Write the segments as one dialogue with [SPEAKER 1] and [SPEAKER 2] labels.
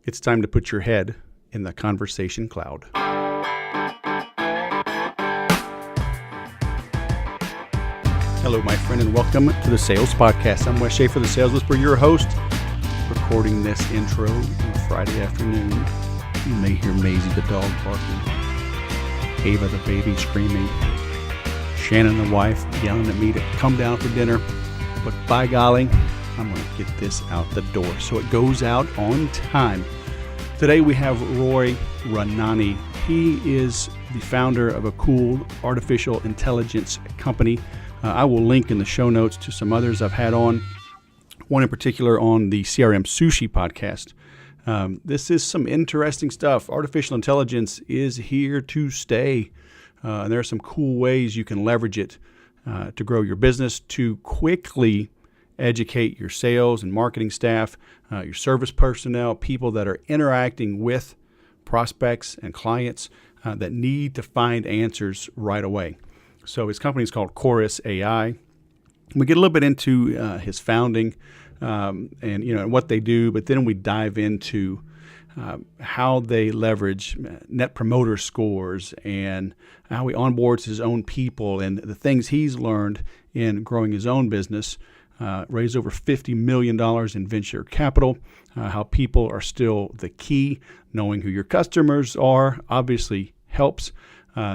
[SPEAKER 1] It's time to put your head in the conversation cloud. Hello, my friend, and welcome to the Sales Podcast. I'm Wes Schaeffer, the Sales Whisperer, your host, recording this intro on Friday afternoon. You may hear Maisie the dog barking, Ava the baby screaming, Shannon the wife yelling at me to come down for dinner. But by golly, I'm going to get this out the door so it goes out on time. Today we have Roy Raanani. He is the founder of a cool artificial intelligence company. I will link in the show notes to some others I've had on, one in particular on the CRM Sushi podcast. This is some interesting stuff. Artificial intelligence is here to stay. And there are some cool ways you can leverage it to grow your business, to quickly educate your sales and marketing staff, your service personnel, people that are interacting with prospects and clients that need to find answers right away. So his company is called Chorus AI. We get a little bit into his founding and what they do, but then we dive into how they leverage net promoter scores and how he onboards his own people and the things he's learned in growing his own business. Raised over $50 million in venture capital, how people are still the key. Knowing who your customers are obviously helps.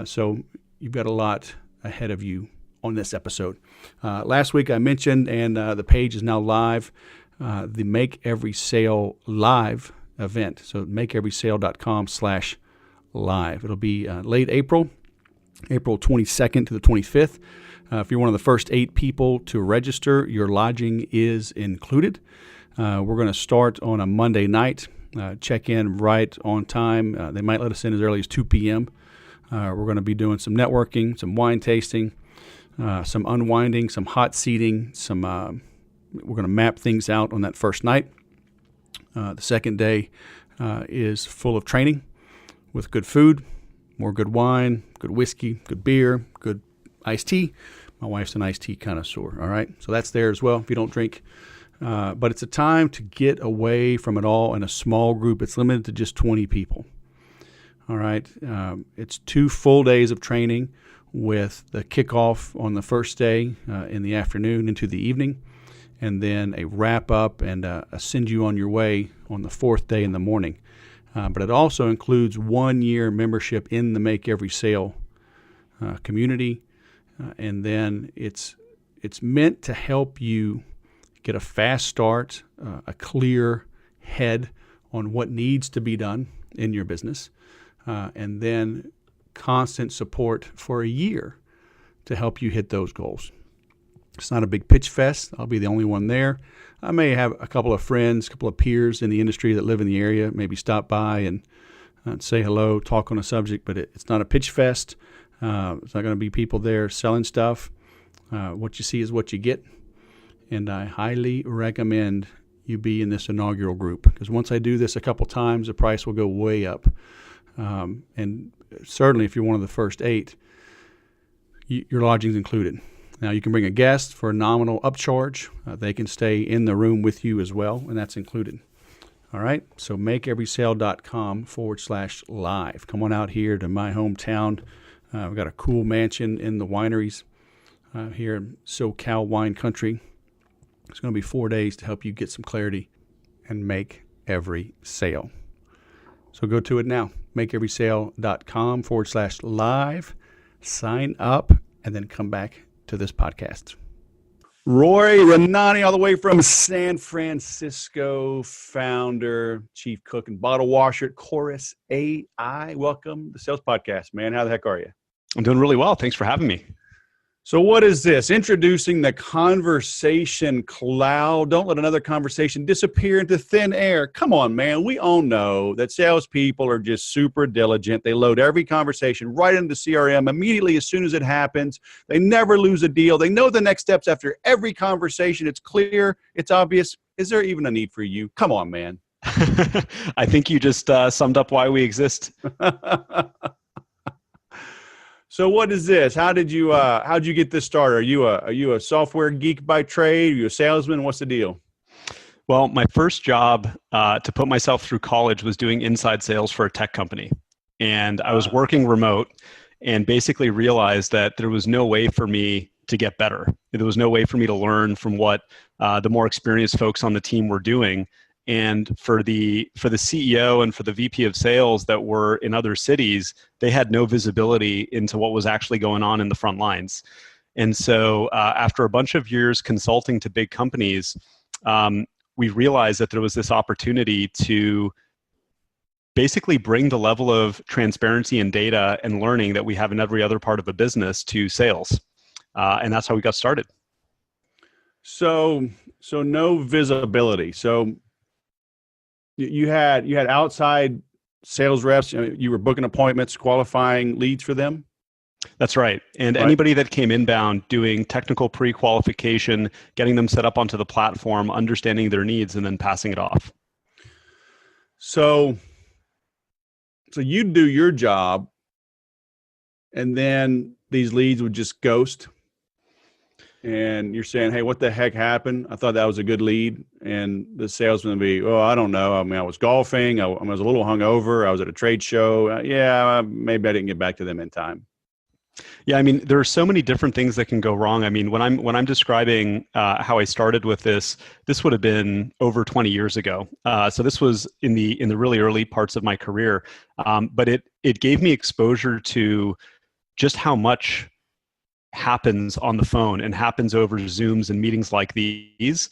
[SPEAKER 1] So you've got a lot ahead of you on this episode. Last week I mentioned, and the page is now live, the Make Every Sale live event. So makeeverysale.com/live. It'll be late April 22nd to the 25th. If you're one of the first 8 people to register, your lodging is included. We're going to start on a Monday night, check in right on time. They might let us in as early as 2 p.m. We're going to be doing some networking, some wine tasting, some unwinding, some hot seating. We're going to map things out on that first night. The second day is full of training with good food, more good wine, good whiskey, good beer, good iced tea. My wife's an iced tea connoisseur, all right? So that's there as well if you don't drink. But it's a time to get away from it all in a small group. It's limited to just 20 people, all right? It's 2 full days of training with the kickoff on the first day in the afternoon into the evening, and then a wrap-up and a send you on your way on the 4th day in the morning. But it also includes 1-year membership in the Make Every Sale community. And then it's meant to help you get a fast start, a clear head on what needs to be done in your business, and then constant support for a year to help you hit those goals. It's not a big pitch fest. I'll be the only one there. I may have a couple of friends, a couple of peers in the industry that live in the area, maybe stop by and say hello, talk on a subject, but it's not a pitch fest. It's not going to be people there selling stuff. What you see is what you get. And I highly recommend you be in this inaugural group, because once I do this a couple times, the price will go way up. And certainly if you're one of the first 8, your lodging's included. Now you can bring a guest for a nominal upcharge. They can stay in the room with you as well, and that's included. All right, so makeeverysale.com/live. Come on out here to my hometown. We've got a cool mansion in the wineries here in SoCal wine country. It's going to be 4 days to help you get some clarity and make every sale. So go to it now, makeeverysale.com/live. Sign up and then come back to this podcast. Roy Raanani, all the way from San Francisco, founder, chief cook, and bottle washer at Chorus AI. Welcome to the Sales Podcast, man. How the heck are you?
[SPEAKER 2] I'm doing really well. Thanks for having me.
[SPEAKER 1] So what is this? Introducing the conversation cloud. Don't let another conversation disappear into thin air. Come on, man. We all know that salespeople are just super diligent. They load every conversation right into CRM immediately as soon as it happens. They never lose a deal. They know the next steps after every conversation. It's clear. It's obvious. Is there even a need for you? Come on, man.
[SPEAKER 2] I think you just summed up why we exist.
[SPEAKER 1] So what is this? How'd you get this started? Are you a software geek by trade? Are you a salesman? What's the deal?
[SPEAKER 2] Well, my first job to put myself through college was doing inside sales for a tech company. And I was working remote and basically realized that there was no way for me to get better. There was no way for me to learn from what the more experienced folks on the team were doing. And for the CEO and for the VP of sales that were in other cities, they had no visibility into what was actually going on in the front lines. And so after a bunch of years consulting to big companies, we realized that there was this opportunity to basically bring the level of transparency and data and learning that we have in every other part of a business to sales. And that's how we got started.
[SPEAKER 1] So no visibility. So you had outside sales reps, you were booking appointments, qualifying leads for them?
[SPEAKER 2] That's right. And anybody that came inbound doing technical pre-qualification, getting them set up onto the platform, understanding their needs, and then passing it off.
[SPEAKER 1] So you do your job, and then these leads would just ghost. And you're saying, hey, what the heck happened? I thought that was a good lead. And the salesman would be, oh, I don't know. I mean, I was golfing. I was a little hungover. I was at a trade show. Maybe I didn't get back to them in time.
[SPEAKER 2] Yeah, I mean, there are so many different things that can go wrong. I mean, when I'm describing how I started with this would have been over 20 years ago. So this was in the really early parts of my career. But it gave me exposure to just how much happens on the phone and happens over Zooms and meetings like these,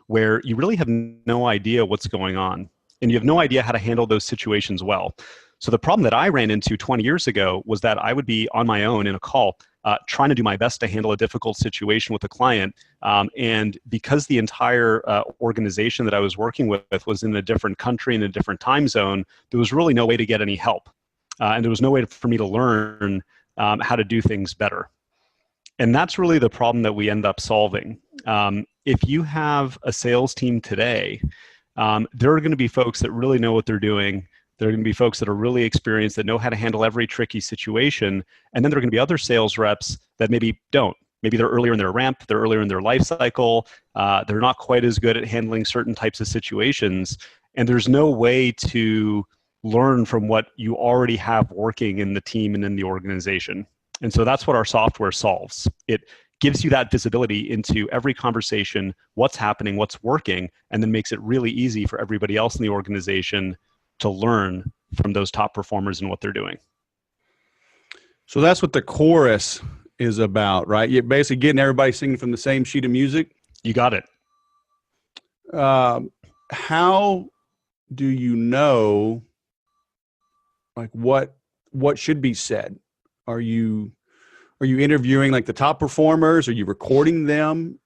[SPEAKER 2] where you really have no idea what's going on, and you have no idea how to handle those situations well. So the problem that I ran into 20 years ago was that I would be on my own in a call, trying to do my best to handle a difficult situation with a client. And because the entire organization that I was working with was in a different country, in a different time zone, there was really no way to get any help. And there was no way for me to learn how to do things better. And that's really the problem that we end up solving. If you have a sales team today, there are going to be folks that really know what they're doing. There are going to be folks that are really experienced, that know how to handle every tricky situation. And then there are going to be other sales reps that maybe don't. Maybe they're earlier in their ramp, they're earlier in their life cycle, they're not quite as good at handling certain types of situations. And there's no way to learn from what you already have working in the team and in the organization. And so that's what our software solves. It gives you that visibility into every conversation, what's happening, what's working, and then makes it really easy for everybody else in the organization to learn from those top performers and what they're doing.
[SPEAKER 1] So that's what the chorus is about, right? You're basically getting everybody singing from the same sheet of music.
[SPEAKER 2] You got it.
[SPEAKER 1] How do you know, like, what should be said? Are you interviewing like the top performers? Are you recording them?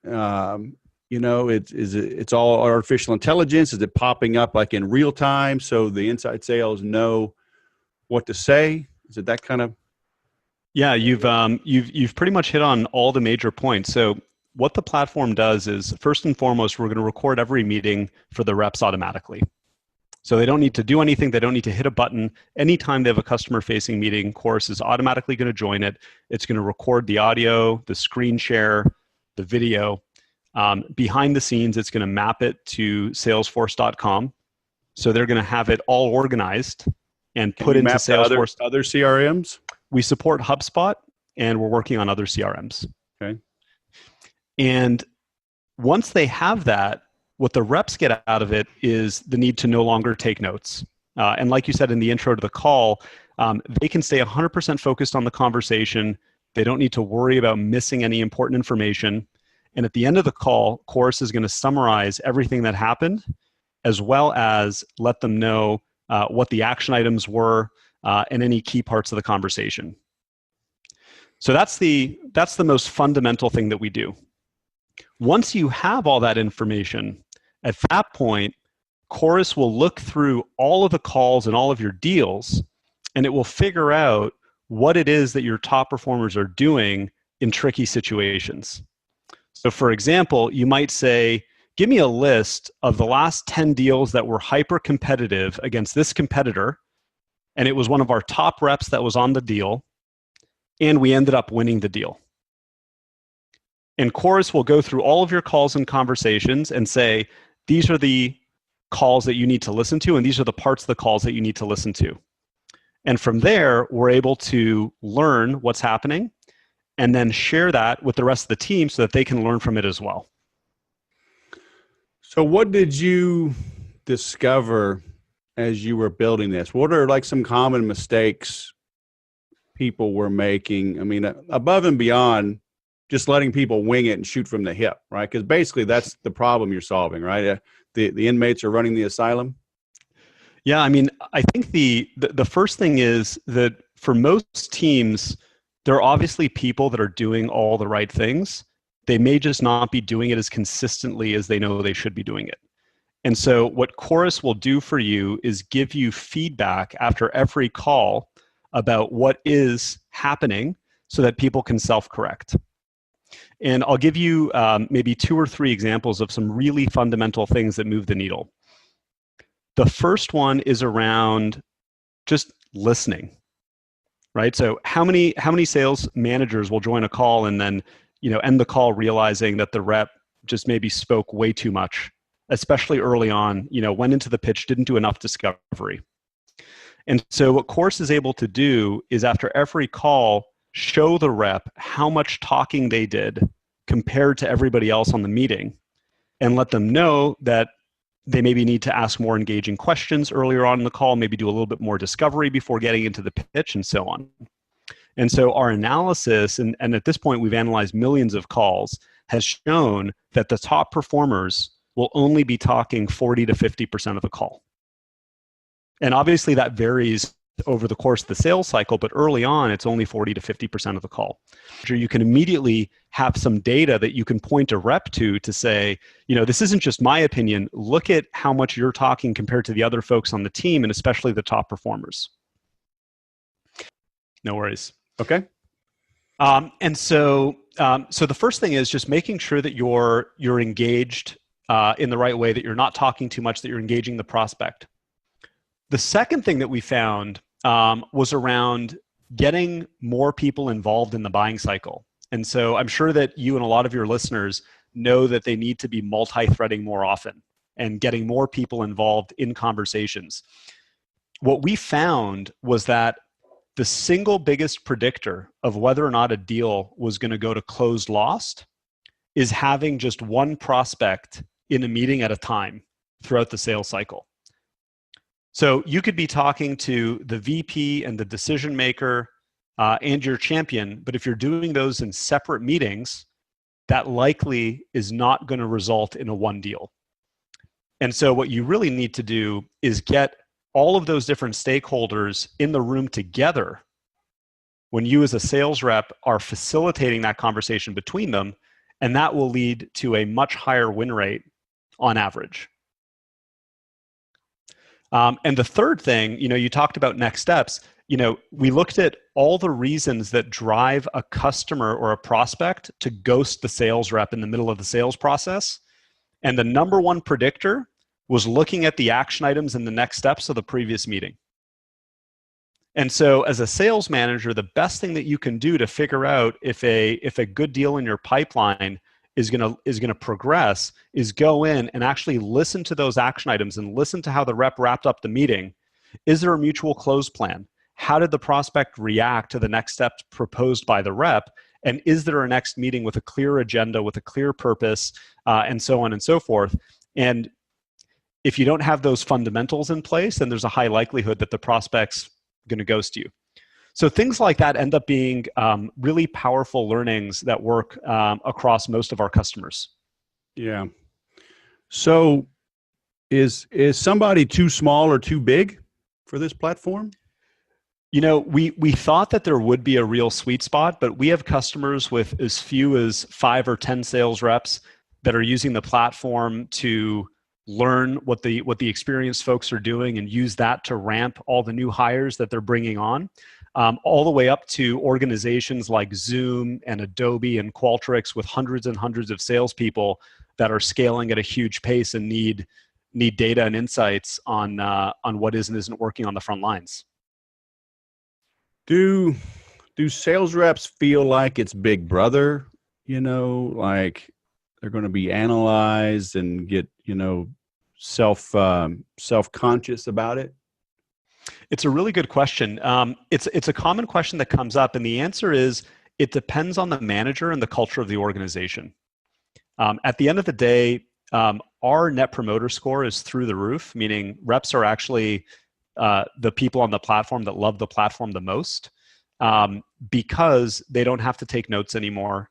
[SPEAKER 1] It's all artificial intelligence. Is it popping up like in real time so the inside sales know what to say? Is it that kind of?
[SPEAKER 2] Yeah, you've pretty much hit on all the major points. So what the platform does is, first and foremost, we're going to record every meeting for the reps automatically. So they don't need to do anything. They don't need to hit a button. Anytime they have a customer-facing meeting, Chorus is automatically going to join it. It's going to record the audio, the screen share, the video. Behind the scenes, it's going to map it to Salesforce.com. So they're going to have it all organized and put into Salesforce.
[SPEAKER 1] Other CRMs?
[SPEAKER 2] We support HubSpot, and we're working on other CRMs.
[SPEAKER 1] Okay.
[SPEAKER 2] And once they have that, what the reps get out of it is the need to no longer take notes. And like you said in the intro to the call, they can stay 100% focused on the conversation. They don't need to worry about missing any important information. And at the end of the call, Chorus is going to summarize everything that happened, as well as let them know what the action items were and any key parts of the conversation. So that's the most fundamental thing that we do. Once you have all that information, at that point, Chorus will look through all of the calls and all of your deals, and it will figure out what it is that your top performers are doing in tricky situations. So for example, you might say, give me a list of the last 10 deals that were hyper competitive against this competitor, and it was one of our top reps that was on the deal, and we ended up winning the deal. And Chorus will go through all of your calls and conversations and say, these are the calls that you need to listen to, and these are the parts of the calls that you need to listen to. And from there, we're able to learn what's happening and then share that with the rest of the team so that they can learn from it as well.
[SPEAKER 1] So what did you discover as you were building this? What are like some common mistakes people were making? I mean, above and beyond just letting people wing it and shoot from the hip, right? Because basically that's the problem you're solving, right? The inmates are running the asylum.
[SPEAKER 2] Yeah, I mean, I think the first thing is that for most teams, there are obviously people that are doing all the right things. They may just not be doing it as consistently as they know they should be doing it. And so what Chorus will do for you is give you feedback after every call about what is happening so that people can self-correct. And I'll give you maybe 2 or 3 examples of some really fundamental things that move the needle. The first one is around just listening, right? So how many sales managers will join a call and then end the call realizing that the rep just maybe spoke way too much, especially early on, went into the pitch, didn't do enough discovery. And so what Chorus is able to do is after every call, show the rep how much talking they did compared to everybody else on the meeting and let them know that they maybe need to ask more engaging questions earlier on in the call, maybe do a little bit more discovery before getting into the pitch and so on. And so our analysis, and at this point we've analyzed millions of calls, has shown that the top performers will only be talking 40 to 50% of the call. And obviously that varies over the course of the sales cycle, but early on, it's only 40 to 50% of the call. You can immediately have some data that you can point a rep to say, this isn't just my opinion. Look at how much you're talking compared to the other folks on the team, and especially the top performers. No worries.
[SPEAKER 1] Okay.
[SPEAKER 2] And so the first thing is just making sure that you're engaged in the right way, that you're not talking too much, that you're engaging the prospect. The second thing that we found was around getting more people involved in the buying cycle. And so I'm sure that you and a lot of your listeners know that they need to be multi-threading more often and getting more people involved in conversations. What we found was that the single biggest predictor of whether or not a deal was going to go to closed lost is having just one prospect in a meeting at a time throughout the sales cycle. So you could be talking to the VP and the decision maker and your champion, but if you're doing those in separate meetings, that likely is not going to result in a one deal. And so what you really need to do is get all of those different stakeholders in the room together when you as a sales rep are facilitating that conversation between them, and that will lead to a much higher win rate on average. And the third thing, you talked about next steps. We looked at all the reasons that drive a customer or a prospect to ghost the sales rep in the middle of the sales process. And the number one predictor was looking at the action items and the next steps of the previous meeting. And so as a sales manager, the best thing that you can do to figure out if a good deal in your pipeline is going to progress is go in and actually listen to those action items and listen to how the rep wrapped up the meeting. Is there a mutual close plan? How did the prospect react to the next steps proposed by the rep? And is there a next meeting with a clear agenda, with a clear purpose, and so on and so forth? And if you don't have those fundamentals in place, then there's a high likelihood that the prospect's going to ghost you. So things like that end up being really powerful learnings that work across most of our customers.
[SPEAKER 1] Yeah. So is somebody too small or too big for this platform?
[SPEAKER 2] We thought that there would be a real sweet spot, but we have customers with as few as 5 or 10 sales reps that are using the platform to learn what the experienced folks are doing and use that to ramp all the new hires that they're bringing on, all the way up to organizations like Zoom and Adobe and Qualtrics with hundreds and hundreds of salespeople that are scaling at a huge pace and need data and insights on what is and isn't working on the front lines.
[SPEAKER 1] Do sales reps feel like it's Big Brother like they're going to be analyzed and get, self-conscious about it?
[SPEAKER 2] It's a really good question. It's a common question that comes up, and the answer is it depends on the manager and the culture of the organization. At the end of the day, our net promoter score is through the roof, meaning reps are actually the people on the platform that love the platform the most, because they don't have to take notes anymore.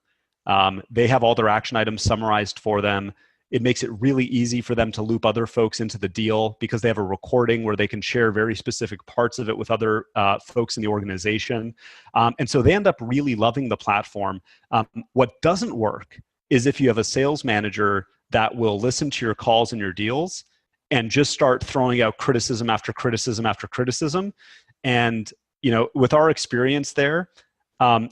[SPEAKER 2] They have all their action items summarized for them. It makes it really easy for them to loop other folks into the deal because they have a recording where they can share very specific parts of it with other folks in the organization. And so they end up really loving the platform. What doesn't work is if you have a sales manager that will listen to your calls and your deals and just start throwing out criticism after criticism after criticism. And, with our experience there,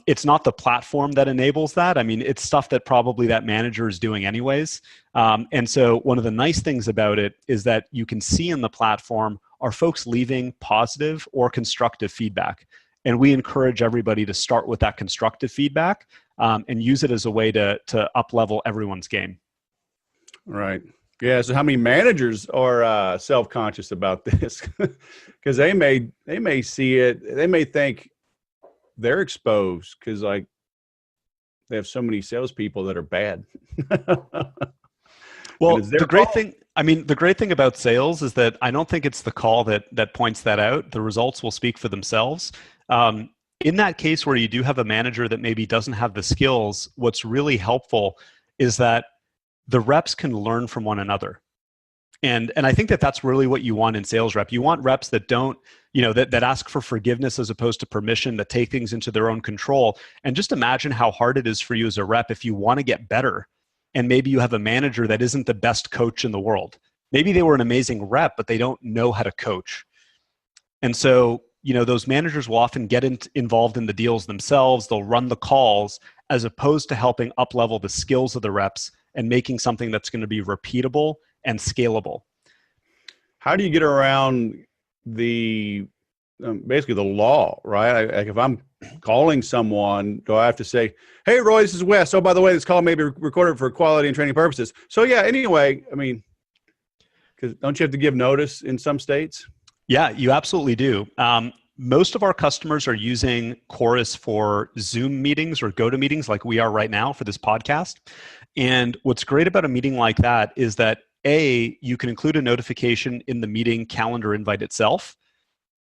[SPEAKER 2] it's not the platform that enables that. I mean, it's stuff that probably that manager is doing anyways. And so one of the nice things about it is that you can see in the platform, are folks leaving positive or constructive feedback? And we encourage everybody to start with that constructive feedback and use it as a way to up-level everyone's game.
[SPEAKER 1] Right. Yeah. So how many managers are self-conscious about this? Because they may see it, they may think they're exposed because like they have so many salespeople that are bad.
[SPEAKER 2] Well, the great thing about sales is that I don't think it's the call that points that out. The results will speak for themselves. In that case where you do have a manager that maybe doesn't have the skills, what's really helpful is that the reps can learn from one another. And I think that's really what you want in sales rep. You want reps that don't, that ask for forgiveness as opposed to permission, that take things into their own control. And just imagine how hard it is for you as a rep if you want to get better. And maybe you have a manager that isn't the best coach in the world. Maybe they were an amazing rep, but they don't know how to coach. And so, those managers will often get involved in the deals themselves. They'll run the calls as opposed to helping up-level the skills of the reps and making something that's going to be repeatable and scalable.
[SPEAKER 1] How do you get around the basically the law, right? Like if I'm calling someone, do I have to say, "Hey, Roy, this is Wes. Oh, by the way, this call may be recorded for quality and training purposes." So yeah, anyway, I mean, because don't you have to give notice in some states?
[SPEAKER 2] Yeah, you absolutely do. Most of our customers are using Chorus for Zoom meetings or GoToMeetings like we are right now for this podcast. And what's great about a meeting like that is that you can include a notification in the meeting calendar invite itself.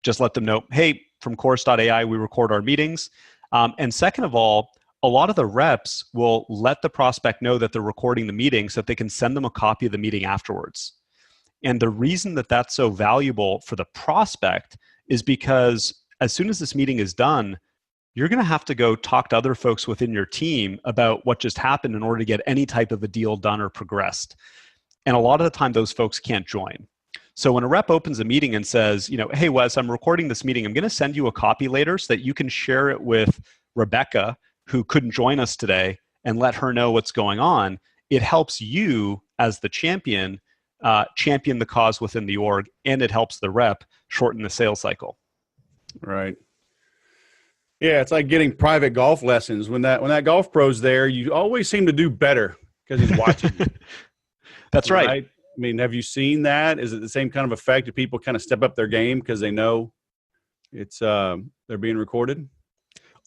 [SPEAKER 2] Just let them know, hey, from Chorus.ai, we record our meetings. And second of all, a lot of the reps will let the prospect know that they're recording the meeting so that they can send them a copy of the meeting afterwards. And the reason that that's so valuable for the prospect is because as soon as this meeting is done, you're going to have to go talk to other folks within your team about what just happened in order to get any type of a deal done or progressed. And a lot of the time, those folks can't join. So when a rep opens a meeting and says, hey, Wes, I'm recording this meeting. I'm going to send you a copy later so that you can share it with Rebecca, who couldn't join us today, and let her know what's going on. It helps you as the champion the cause within the org, and it helps the rep shorten the sales cycle.
[SPEAKER 1] Right. Yeah, it's like getting private golf lessons. When that golf pro's there, you always seem to do better because he's watching you.
[SPEAKER 2] That's right.
[SPEAKER 1] I mean, have you seen that? Is it the same kind of effect? Do people kind of step up their game because they know it's they're being recorded?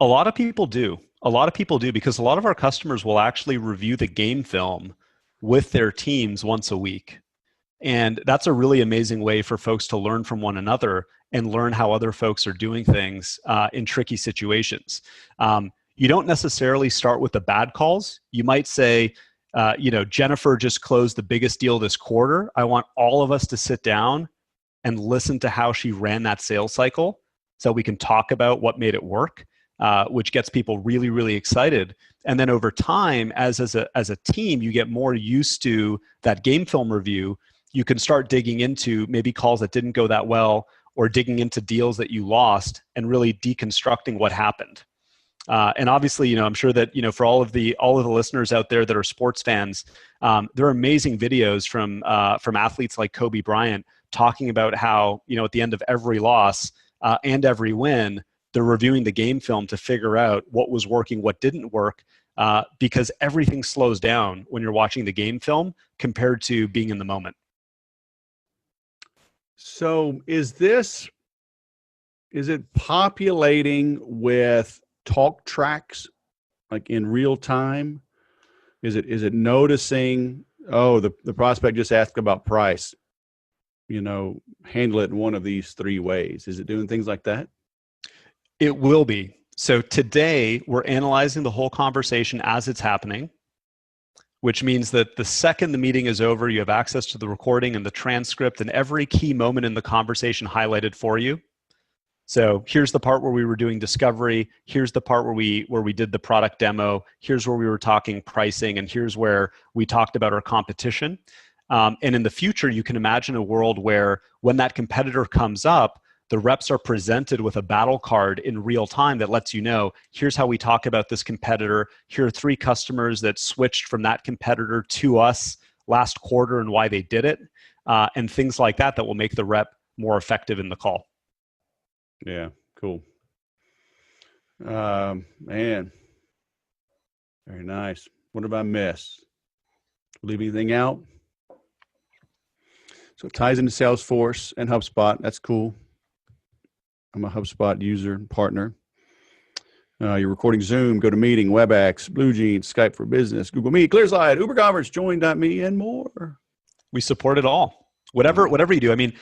[SPEAKER 2] A lot of people do. Because a lot of our customers will actually review the game film with their teams once a week. And that's a really amazing way for folks to learn from one another and learn how other folks are doing things in tricky situations. You don't necessarily start with the bad calls. You might say, Jennifer just closed the biggest deal this quarter. I want all of us to sit down and listen to how she ran that sales cycle so we can talk about what made it work, which gets people really, really excited. And then over time, as a team, you get more used to that game film review. You can start digging into maybe calls that didn't go that well, or digging into deals that you lost and really deconstructing what happened. And obviously, I'm sure that, for all of the listeners out there that are sports fans, there are amazing videos from athletes like Kobe Bryant talking about how, at the end of every loss and every win, they're reviewing the game film to figure out what was working, what didn't work, because everything slows down when you're watching the game film compared to being in the moment.
[SPEAKER 1] So is it populating with talk tracks like in real time? Is it noticing, oh, the prospect just asked about price, handle it in one of these three ways? Is it doing things like that?
[SPEAKER 2] It will be. So today we're analyzing the whole conversation as it's happening, which means that the second the meeting is over, you have access to the recording and the transcript and every key moment in the conversation highlighted for you. So here's the part where we were doing discovery. Here's the part where we did the product demo. Here's where we were talking pricing, and here's where we talked about our competition. And in the future, you can imagine a world where when that competitor comes up, the reps are presented with a battle card in real time that lets you know, here's how we talk about this competitor. Here are 3 customers that switched from that competitor to us last quarter and why they did it, and things like that will make the rep more effective in the call.
[SPEAKER 1] Yeah, cool. Man, very nice. What have I missed? Leave anything out? So it ties into Salesforce and HubSpot. That's cool. I'm a HubSpot user and partner. You're recording Zoom, GoToMeeting, WebEx, BlueJeans, Skype for Business, Google Meet, ClearSlide, Uber Conference, Join.me, and more.
[SPEAKER 2] We support it all. Whatever you do. I mean,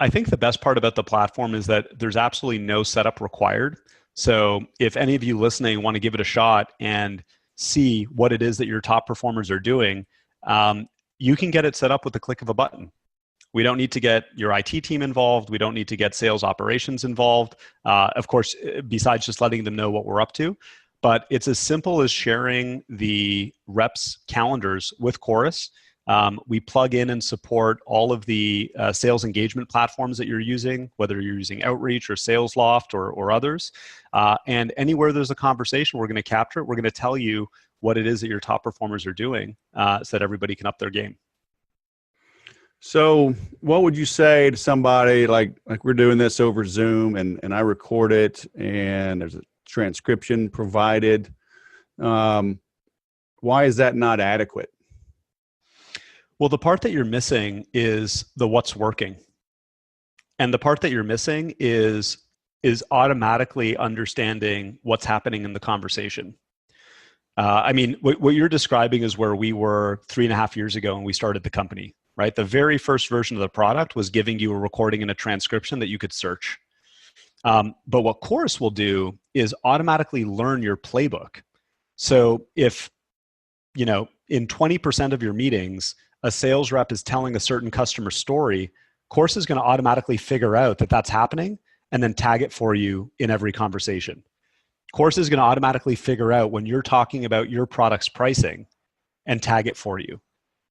[SPEAKER 2] I think the best part about the platform is that there's absolutely no setup required. So if any of you listening want to give it a shot and see what it is that your top performers are doing, you can get it set up with the click of a button. We don't need to get your IT team involved. We don't need to get sales operations involved. Of course, besides just letting them know what we're up to. But it's as simple as sharing the reps' calendars with Chorus. We plug in and support all of the sales engagement platforms that you're using, whether you're using Outreach or SalesLoft or others. And anywhere there's a conversation, we're going to capture it. We're going to tell you what it is that your top performers are doing so that everybody can up their game.
[SPEAKER 1] So what would you say to somebody like we're doing this over Zoom and I record it and there's a transcription provided? Why is that not adequate?
[SPEAKER 2] Well, the part that you're missing is the what's working. And the part that you're missing is automatically understanding what's happening in the conversation. I mean, what you're describing is where we were 3.5 years ago when we started the company, right? The very first version of the product was giving you a recording and a transcription that you could search. But what Chorus will do is automatically learn your playbook. So if, in 20% of your meetings, a sales rep is telling a certain customer story, Chorus is going to automatically figure out that that's happening and then tag it for you in every conversation. Chorus is going to automatically figure out when you're talking about your product's pricing and tag it for you.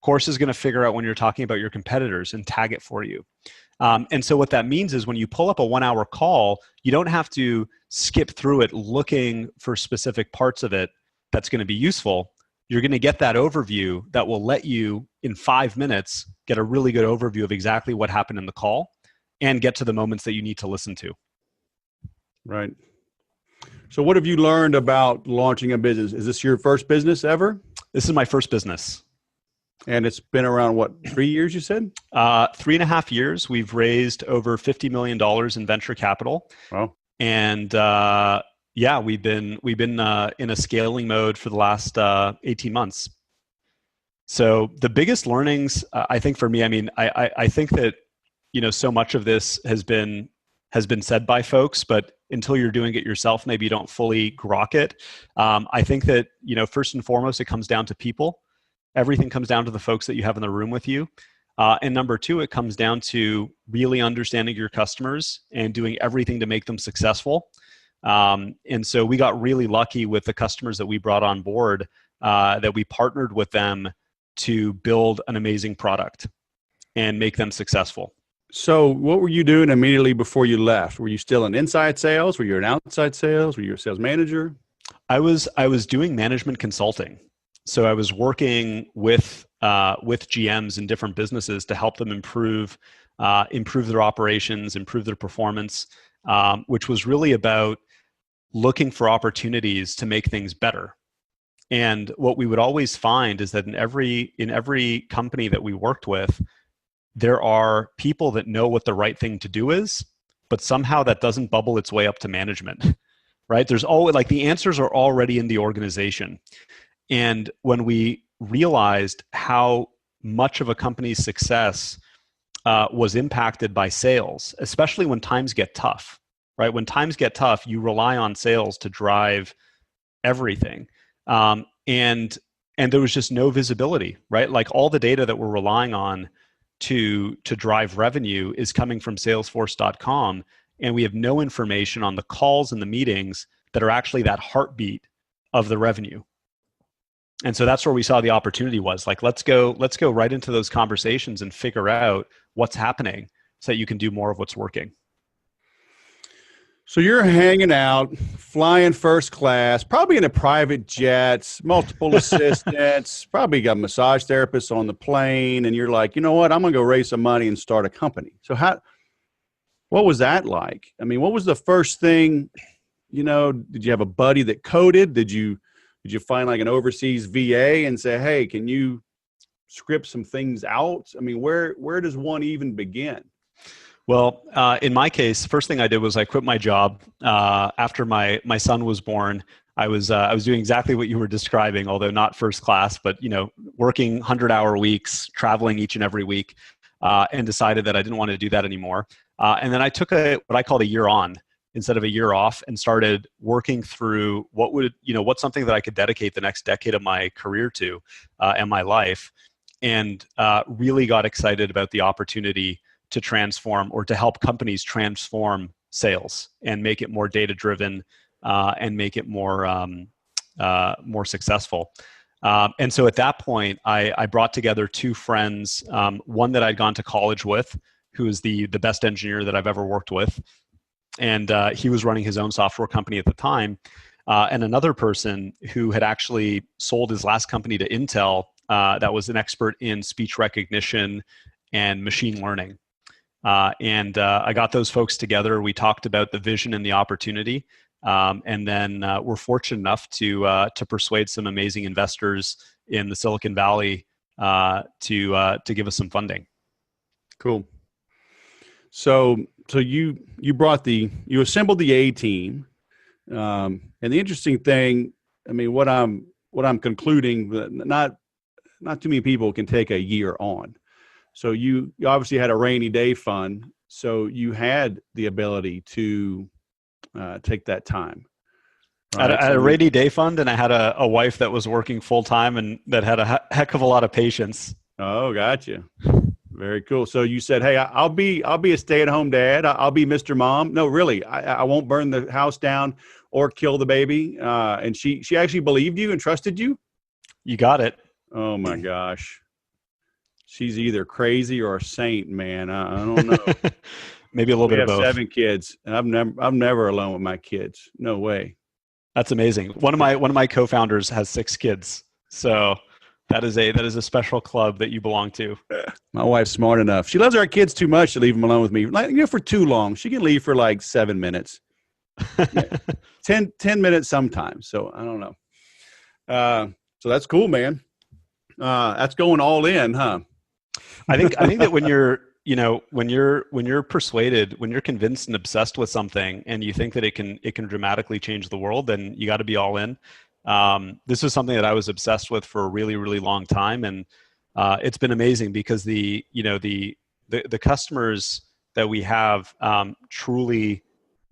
[SPEAKER 2] Chorus is going to figure out when you're talking about your competitors and tag it for you. And so what that means is when you pull up a 1-hour call, you don't have to skip through it looking for specific parts of it that's going to be useful. You're going to get that overview that will let you, in 5 minutes, get a really good overview of exactly what happened in the call and get to the moments that you need to listen to.
[SPEAKER 1] Right. So what have you learned about launching a business? Is this your first business ever?
[SPEAKER 2] This is my first business.
[SPEAKER 1] And it's been around, what, 3 years, you said?
[SPEAKER 2] 3.5 years. We've raised over $50 million in venture capital.
[SPEAKER 1] Wow.
[SPEAKER 2] And we've been in a scaling mode for the last 18 months. So the biggest learnings, I think for me, I think that, so much of this has been said by folks, but until you're doing it yourself, maybe you don't fully grok it. I think that, first and foremost, it comes down to people. Everything comes down to the folks that you have in the room with you. And number 2, it comes down to really understanding your customers and doing everything to make them successful. And so we got really lucky with the customers that we brought on board, that we partnered with them to build an amazing product and make them successful.
[SPEAKER 1] So what were you doing immediately before you left? Were you still in inside sales? Were you in outside sales? Were you a sales manager? I was
[SPEAKER 2] doing management consulting. So I was working with GMs in different businesses to help them improve their operations, improve their performance, which was really about looking for opportunities to make things better. And what we would always find is that in every company that we worked with, there are people that know what the right thing to do is, but somehow that doesn't bubble its way up to management, right? There's always, like, the answers are already in the organization. And when we realized how much of a company's success was impacted by sales, especially when times get tough, right? When times get tough, you rely on sales to drive everything. And there was just no visibility, right? Like, all the data that we're relying on to drive revenue is coming from Salesforce.com, and we have no information on the calls and the meetings that are actually that heartbeat of the revenue. And so that's where we saw the opportunity was, like, let's go right into those conversations and figure out what's happening so that you can do more of what's working.
[SPEAKER 1] So you're hanging out, flying first class, probably in a private jet, multiple assistants, probably got massage therapists on the plane, and you're like, you know what, I'm going to go raise some money and start a company. So what was that like? I mean, what was the first thing, did you have a buddy that coded? Did you find like an overseas VA and say, hey, can you script some things out? I mean, where does one even begin?
[SPEAKER 2] Well, in my case, first thing I did was I quit my job after my son was born. I was doing exactly what you were describing, although not first class, but working 100-hour weeks, traveling each and every week, and decided that I didn't want to do that anymore. And then I took what I called a year on instead of a year off, and started working through what's something that I could dedicate the next decade of my career to and my life, and really got excited about the opportunity to transform, or to help companies transform sales and make it more data driven and make it more successful. And so at that point, I brought together two friends, one that I'd gone to college with, who is the best engineer that I've ever worked with. And he was running his own software company at the time. And another person who had actually sold his last company to Intel, that was an expert in speech recognition and machine learning. And I got those folks together. We talked about the vision and the opportunity, and then we're fortunate enough to persuade some amazing investors in the Silicon Valley to give us some funding.
[SPEAKER 1] Cool. So you assembled the A team, and the interesting thing, I mean, what I'm concluding, not too many people can take a year on. So you obviously had a rainy day fund, so you had the ability to take that time.
[SPEAKER 2] Right? I had a rainy day fund, and I had a wife that was working full time and that had a heck of a lot of patience.
[SPEAKER 1] Oh, gotcha. Very cool. So you said, "Hey, I'll be a stay-at-home dad. I'll be Mr. Mom." No, really, I won't burn the house down or kill the baby. And she actually believed you and trusted you.
[SPEAKER 2] You got it.
[SPEAKER 1] Oh my gosh. She's either crazy or a saint, man. I don't know.
[SPEAKER 2] Maybe a little bit of both.
[SPEAKER 1] We have 7 kids, and I'm never alone with my kids. No way.
[SPEAKER 2] That's amazing. One of my co-founders has 6 kids, so that is a special club that you belong to.
[SPEAKER 1] My wife's smart enough. She loves our kids too much to leave them alone with me. Like, for too long. She can leave for like 7 minutes, 10 minutes sometimes. So I don't know. So that's cool, man. That's going all in, huh?
[SPEAKER 2] I think that when you're persuaded, when you're convinced and obsessed with something, and you think that it can dramatically change the world, then you got to be all in. This is something that I was obsessed with for a really, really long time, and it's been amazing because the customers that we have truly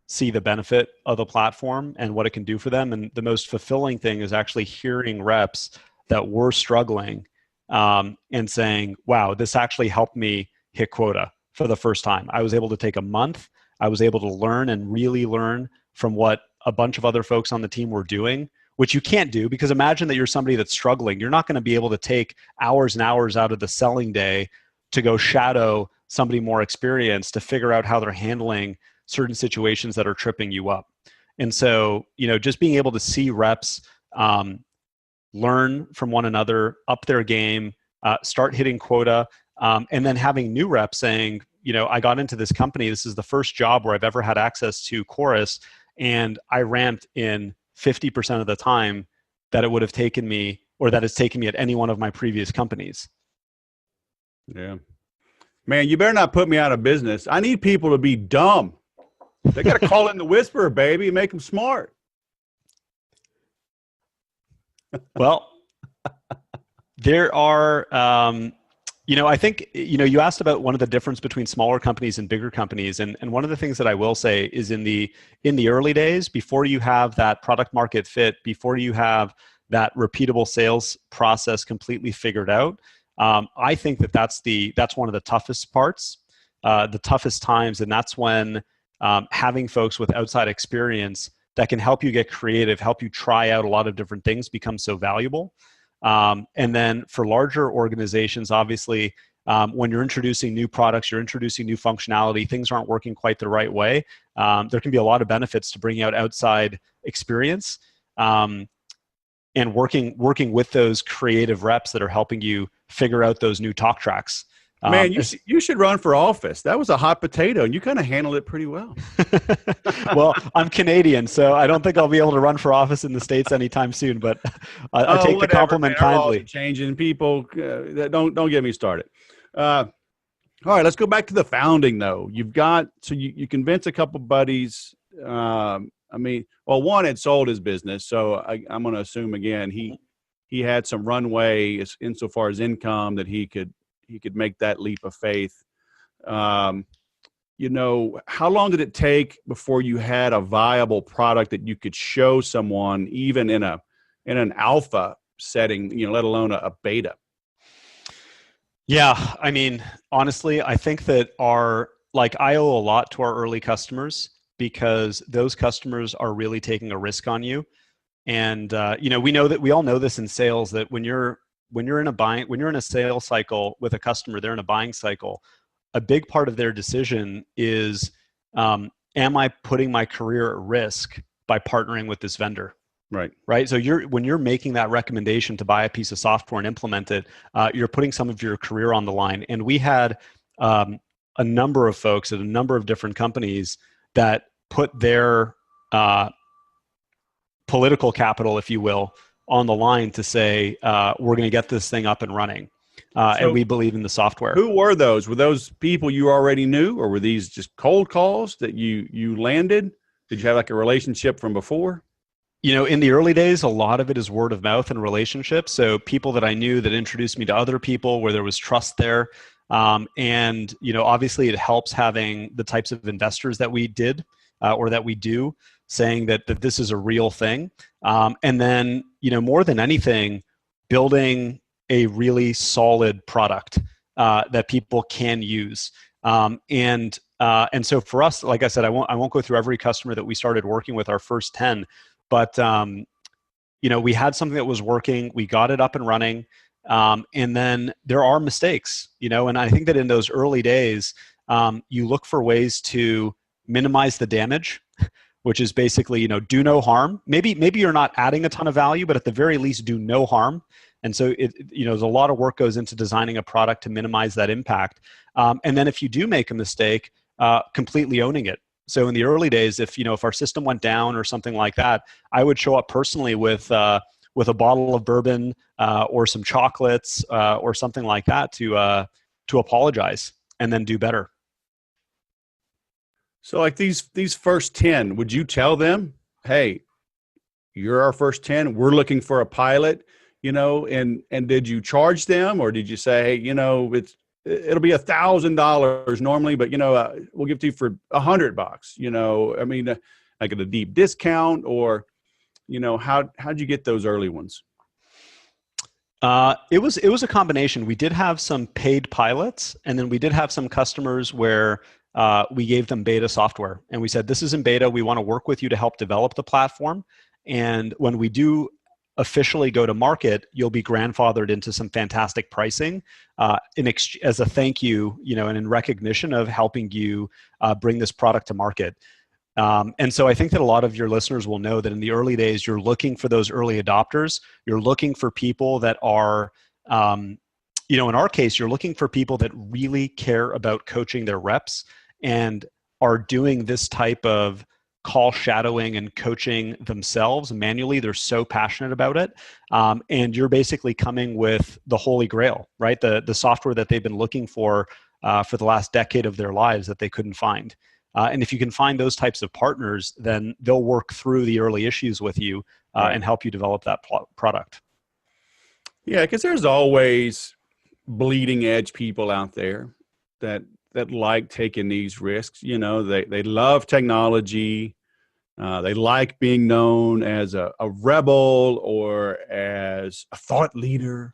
[SPEAKER 2] see the benefit of the platform and what it can do for them. And the most fulfilling thing is actually hearing reps that were struggling and saying, wow, this actually helped me hit quota for the first time. I was able to take a month. I was able to learn and really learn from what a bunch of other folks on the team were doing, which you can't do, because imagine that you're somebody that's struggling. You're not going to be able to take hours and hours out of the selling day to go shadow somebody more experienced to figure out how they're handling certain situations that are tripping you up. And so, just being able to see reps learn from one another, up their game, start hitting quota, and then having new reps saying, I got into this company. This is the first job where I've ever had access to Chorus, and I ramped in 50% of the time that it would have taken me, or that it's taken me at any one of my previous companies.
[SPEAKER 1] Yeah. Man, you better not put me out of business. I need people to be dumb. They got to call in the whisperer, baby, and make them smart.
[SPEAKER 2] Well, there are, I think, you asked about one of the difference between smaller companies and bigger companies. And one of the things that I will say is in the early days, before you have that product market fit, before you have that repeatable sales process completely figured out, I think that's one of the toughest parts, the toughest times. And that's when having folks with outside experience that can help you get creative, help you try out a lot of different things becomes so valuable. And then for larger organizations, obviously, when you're introducing new products, you're introducing new functionality, things aren't working quite the right way. There can be a lot of benefits to bringing out outside experience and working with those creative reps that are helping you figure out those new talk tracks.
[SPEAKER 1] Man, you should run for office. That was a hot potato, and you kind of handled it pretty well.
[SPEAKER 2] Well, I'm Canadian, so I don't think I'll be able to run for office in the States anytime soon. But I take the compliment kindly.
[SPEAKER 1] Changing people, don't get me started. All right, let's go back to the founding though. You convince a couple buddies. One had sold his business, so I'm going to assume again he had some runway insofar as income that he could make that leap of faith. How long did it take before you had a viable product that you could show someone, even in an alpha setting, let alone a beta?
[SPEAKER 2] Yeah, I mean, honestly, I think that I owe a lot to our early customers, because those customers are really taking a risk on you. And we all know this in sales, that when you're in a sales cycle with a customer, they're in a buying cycle. A big part of their decision is, am I putting my career at risk by partnering with this vendor? Right. So when you're making that recommendation to buy a piece of software and implement it, you're putting some of your career on the line. And we had a number of folks at a number of different companies that put their political capital, if you will, on the line to say, we're going to get this thing up and running. And we believe in the software.
[SPEAKER 1] Who were those? Were those people you already knew, or were these just cold calls that you landed? Did you have like a relationship from before?
[SPEAKER 2] In the early days, a lot of it is word of mouth and relationships. So people that I knew that introduced me to other people where there was trust there. And obviously it helps having the types of investors that we did or that we do, saying that this is a real thing. And then, more than anything, building a really solid product that people can use. And so for us, like I said, I won't go through every customer that we started working with, our first 10, but we had something that was working, we got it up and running. And then there are mistakes, and I think that in those early days, you look for ways to minimize the damage, which is basically, do no harm. Maybe you're not adding a ton of value, but at the very least do no harm. And so there's a lot of work goes into designing a product to minimize that impact. And then if you do make a mistake, completely owning it. So in the early days, if our system went down or something like that, I would show up personally with a bottle of bourbon or some chocolates or something like that to apologize and then do better.
[SPEAKER 1] So like these first 10, would you tell them, hey, you're our first 10, we're looking for a pilot, and did you charge them, or did you say, hey, it'll be $1,000 normally, but we'll give it to you for $100, like at a deep discount, or, how'd you get those early ones?
[SPEAKER 2] It was a combination. We did have some paid pilots, and then we did have some customers where we gave them beta software, and we said, this is in beta. We want to work with you to help develop the platform. And when we do officially go to market, you'll be grandfathered into some fantastic pricing as a thank you, and in recognition of helping you bring this product to market. And so I think that a lot of your listeners will know that in the early days, you're looking for those early adopters. You're looking for people that are, in our case, you're looking for people that really care about coaching their reps and are doing this type of call shadowing and coaching themselves manually. They're so passionate about it. And you're basically coming with the holy grail, right? The software that they've been looking for the last decade of their lives that they couldn't find. And if you can find those types of partners, then they'll work through the early issues with you and help you develop that product.
[SPEAKER 1] Yeah, because there's always bleeding edge people out there that like taking these risks. You know, they love technology. They like being known as a rebel or as a thought leader,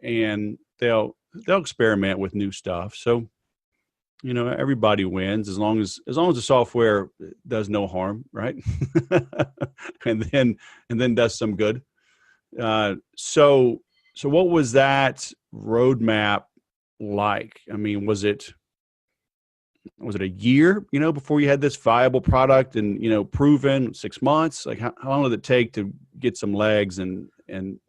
[SPEAKER 1] and they'll experiment with new stuff. So, you know, everybody wins as long as the software does no harm, right? and then does some good. So what was that roadmap like? I mean, was it a year, you know, before you had this viable product and, you know, proven 6 months? Like how long did it take to get some legs and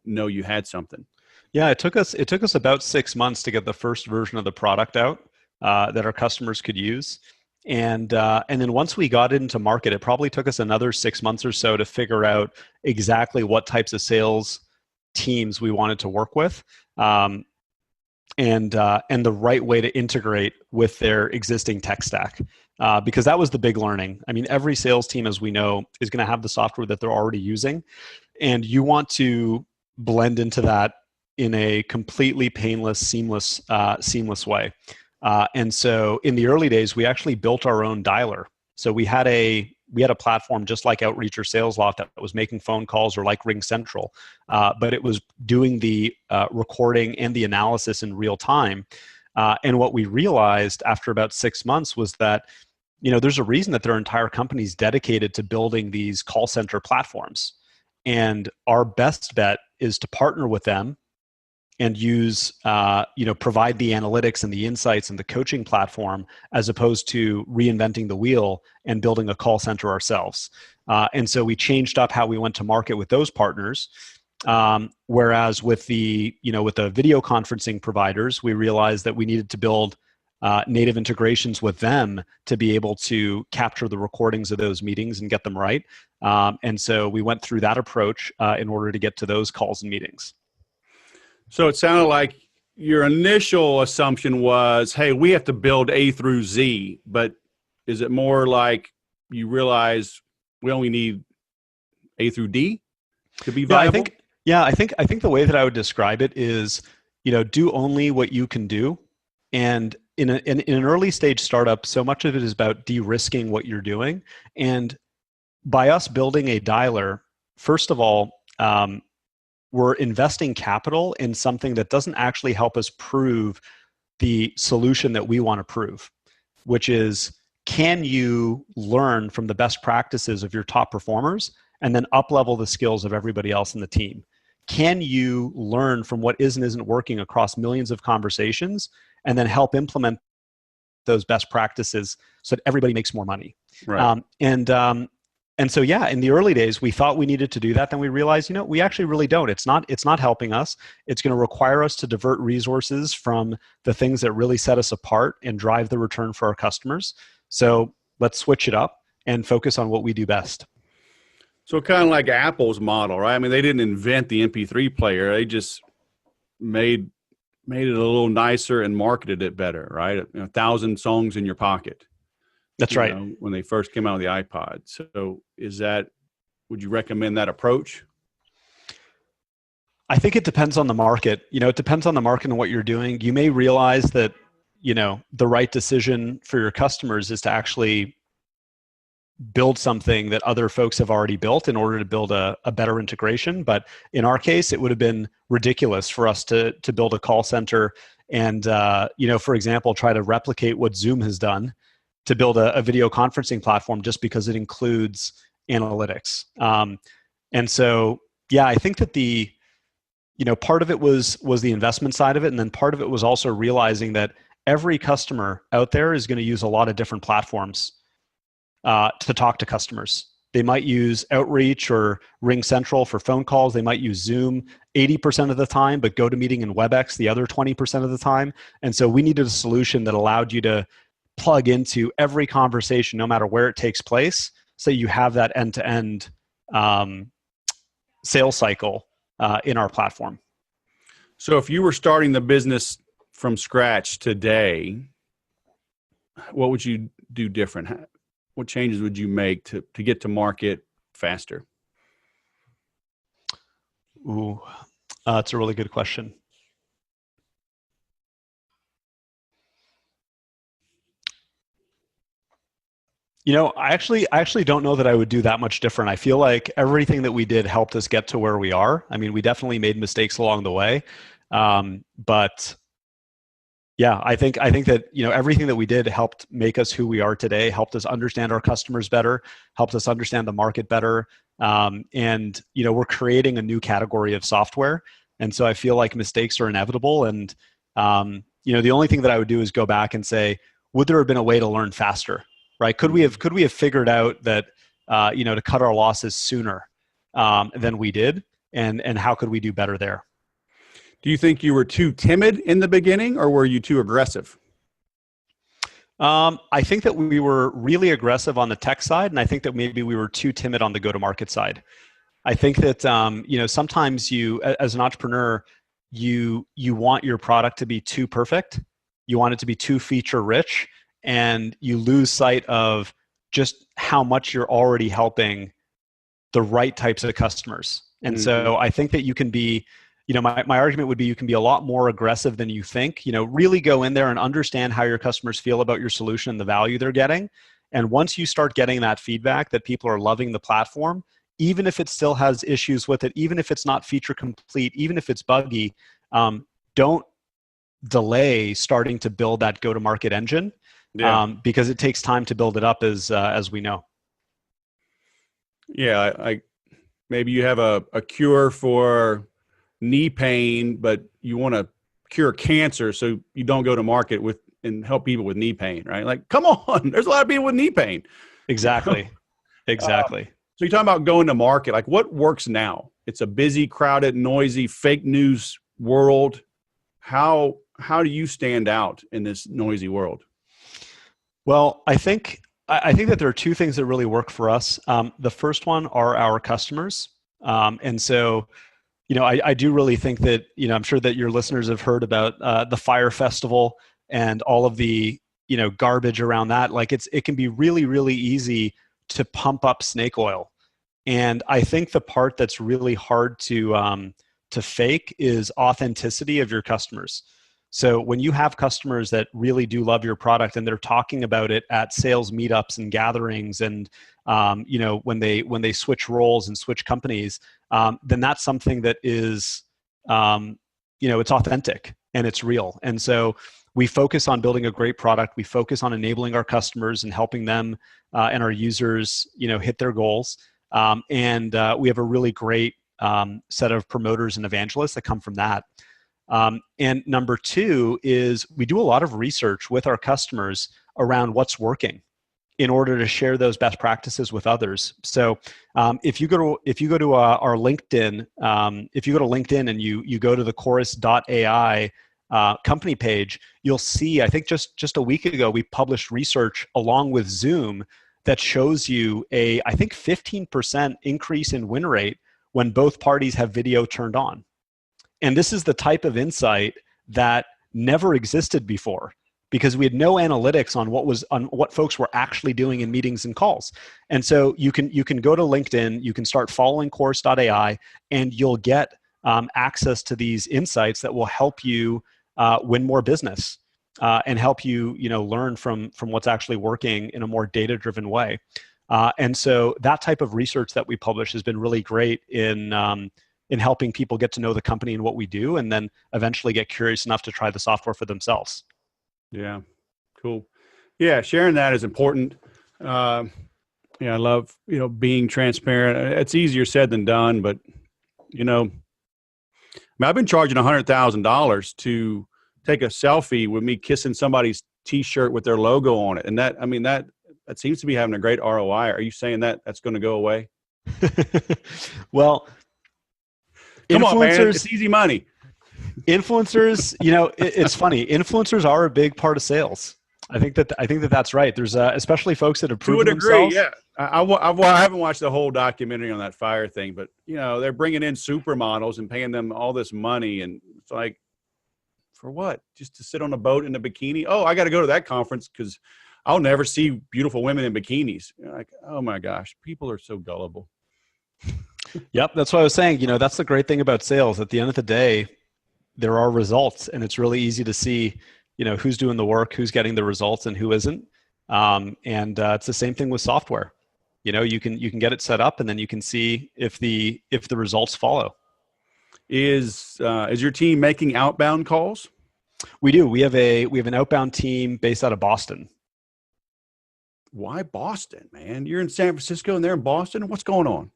[SPEAKER 1] know you had something?
[SPEAKER 2] Yeah, it took us about 6 months to get the first version of the product out that our customers could use. And then once we got into market, it probably took us another 6 months or so to figure out exactly what types of sales teams we wanted to work with, and the right way to integrate with their existing tech stack, because that was the big learning. I mean, every sales team, as we know, is going to have the software that they're already using, and you want to blend into that in a completely painless, seamless way. And so in the early days, we actually built our own dialer. So we had a platform just like Outreach or SalesLoft that was making phone calls, or like RingCentral, but it was doing the recording and the analysis in real time. And what we realized after about 6 months was that, you know, there's a reason that there are entire companies dedicated to building these call center platforms. And our best bet is to partner with them and use, provide the analytics and the insights and the coaching platform, as opposed to reinventing the wheel and building a call center ourselves. And so we changed up how we went to market with those partners. Whereas with the video conferencing providers, we realized that we needed to build native integrations with them to be able to capture the recordings of those meetings and get them right. And so we went through that approach in order to get to those calls and meetings.
[SPEAKER 1] So it sounded like your initial assumption was, hey, we have to build A through Z, but is it more like you realize we only need A through D to be viable?
[SPEAKER 2] I think the way that I would describe it is, you know, do only what you can do. And in an early stage startup, so much of it is about de-risking what you're doing. And by us building a dialer, first of all, we're investing capital in something that doesn't actually help us prove the solution that we want to prove, which is, can you learn from the best practices of your top performers and then up-level the skills of everybody else in the team? Can you learn from what is and isn't working across millions of conversations and then help implement those best practices so that everybody makes more money?
[SPEAKER 1] Right.
[SPEAKER 2] And so, yeah, in the early days, we thought we needed to do that. Then we realized, you know, we actually really don't. It's not helping us. It's going to require us to divert resources from the things that really set us apart and drive the return for our customers. So let's switch it up and focus on what we do best.
[SPEAKER 1] So kind of like Apple's model, right? I mean, they didn't invent the MP3 player. They just made it a little nicer and marketed it better, right? 1,000 songs in your pocket.
[SPEAKER 2] That's right.
[SPEAKER 1] When they first came out with the iPod. So would you recommend that approach?
[SPEAKER 2] I think it depends on the market. You know, it depends on the market and what you're doing. You may realize that, you know, the right decision for your customers is to actually build something that other folks have already built in order to build a better integration. But in our case, it would have been ridiculous for us to build a call center and, for example, try to replicate what Zoom has done to build a video conferencing platform just because it includes analytics. And so, yeah, I think that part of it was the investment side of it. And then part of it was also realizing that every customer out there is going to use a lot of different platforms to talk to customers. They might use Outreach or RingCentral for phone calls. They might use Zoom 80% of the time, but GoToMeeting and WebEx the other 20% of the time. And so we needed a solution that allowed you to plug into every conversation, no matter where it takes place, so you have that end-to-end sales cycle in our platform.
[SPEAKER 1] So if you were starting the business from scratch today, what would you do different? What changes would you make to get to market faster?
[SPEAKER 2] Ooh, that's a really good question. I actually don't know that I would do that much different. I feel like everything that we did helped us get to where we are. I mean, we definitely made mistakes along the way, but yeah, I think that everything that we did helped make us who we are today. Helped us understand our customers better. Helped us understand the market better. And we're creating a new category of software, and so I feel like mistakes are inevitable. And the only thing that I would do is go back and say, would there have been a way to learn faster? Right? Could we have figured out that to cut our losses sooner than we did, and how could we do better there?
[SPEAKER 1] Do you think you were too timid in the beginning, or were you too aggressive?
[SPEAKER 2] I think that we were really aggressive on the tech side, and I think that maybe we were too timid on the go-to-market side. I think that sometimes you, as an entrepreneur, you want your product to be too perfect. You want it to be too feature-rich, and you lose sight of just how much you're already helping the right types of customers. And so I think that you can be, my argument would be you can be a lot more aggressive than you think. Really go in there and understand how your customers feel about your solution and the value they're getting. And once you start getting that feedback that people are loving the platform, even if it still has issues with it, even if it's not feature complete, even if it's buggy, don't delay starting to build that go-to-market engine. Because it takes time to build it up, as we know.
[SPEAKER 1] Yeah, I maybe you have a cure for knee pain, but you want to cure cancer, so you don't go to market with and help people with knee pain, right? Like, come on, there's a lot of people with knee pain.
[SPEAKER 2] Exactly. Exactly.
[SPEAKER 1] So you're talking about going to market. Like, what works now? It's a busy, crowded, noisy, fake news world. How do you stand out in this noisy world?
[SPEAKER 2] Well, I think that there are two things that really work for us. The first one are our customers. And so, I do really think that, I'm sure that your listeners have heard about the Fire Festival and all of the, garbage around that. Like it can be really, really easy to pump up snake oil. And I think the part that's really hard to fake is authenticity of your customers. So when you have customers that really do love your product and they're talking about it at sales meetups and gatherings, and when they switch roles and switch companies, then that's something that is it's authentic and it's real. And so we focus on building a great product. We focus on enabling our customers and helping them and our users hit their goals. And we have a really great set of promoters and evangelists that come from that. And number two is we do a lot of research with our customers around what's working in order to share those best practices with others. So if you go to our LinkedIn, if you go to LinkedIn and you go to the chorus.ai company page, you'll see, I think just a week ago, we published research along with Zoom that shows you I think 15% increase in win rate when both parties have video turned on. And this is the type of insight that never existed before, because we had no analytics on what folks were actually doing in meetings and calls. And so you can go to LinkedIn, you can start following chorus.ai, and you'll get access to these insights that will help you win more business and help you learn from what's actually working in a more data-driven way. And so that type of research that we publish has been really great in helping people get to know the company and what we do, and then eventually get curious enough to try the software for themselves.
[SPEAKER 1] Yeah, cool. Yeah, sharing that is important. I love being transparent. It's easier said than done, but I've been charging $100,000 to take a selfie with me kissing somebody's T-shirt with their logo on it, and that seems to be having a great ROI. Are you saying that's going to go away?
[SPEAKER 2] Well,
[SPEAKER 1] come on, man, it's easy money.
[SPEAKER 2] Influencers, it's funny. Influencers are a big part of sales. I think that that's right. There's especially folks that have
[SPEAKER 1] To a
[SPEAKER 2] proven
[SPEAKER 1] degree,
[SPEAKER 2] themselves.
[SPEAKER 1] yeah. I haven't watched the whole documentary on that fire thing, but they're bringing in supermodels and paying them all this money, and it's like, for what? Just to sit on a boat in a bikini? Oh, I got to go to that conference because I'll never see beautiful women in bikinis. Like, oh my gosh, people are so gullible.
[SPEAKER 2] Yep, that's what I was saying. That's the great thing about sales. At the end of the day, there are results, and it's really easy to see, who's doing the work, who's getting the results, and who isn't. And it's the same thing with software. You can get it set up, and then you can see if the results follow.
[SPEAKER 1] Is your team making outbound calls?
[SPEAKER 2] We do. We have an outbound team based out of Boston.
[SPEAKER 1] Why Boston, man? You're in San Francisco and they're in Boston. What's going on?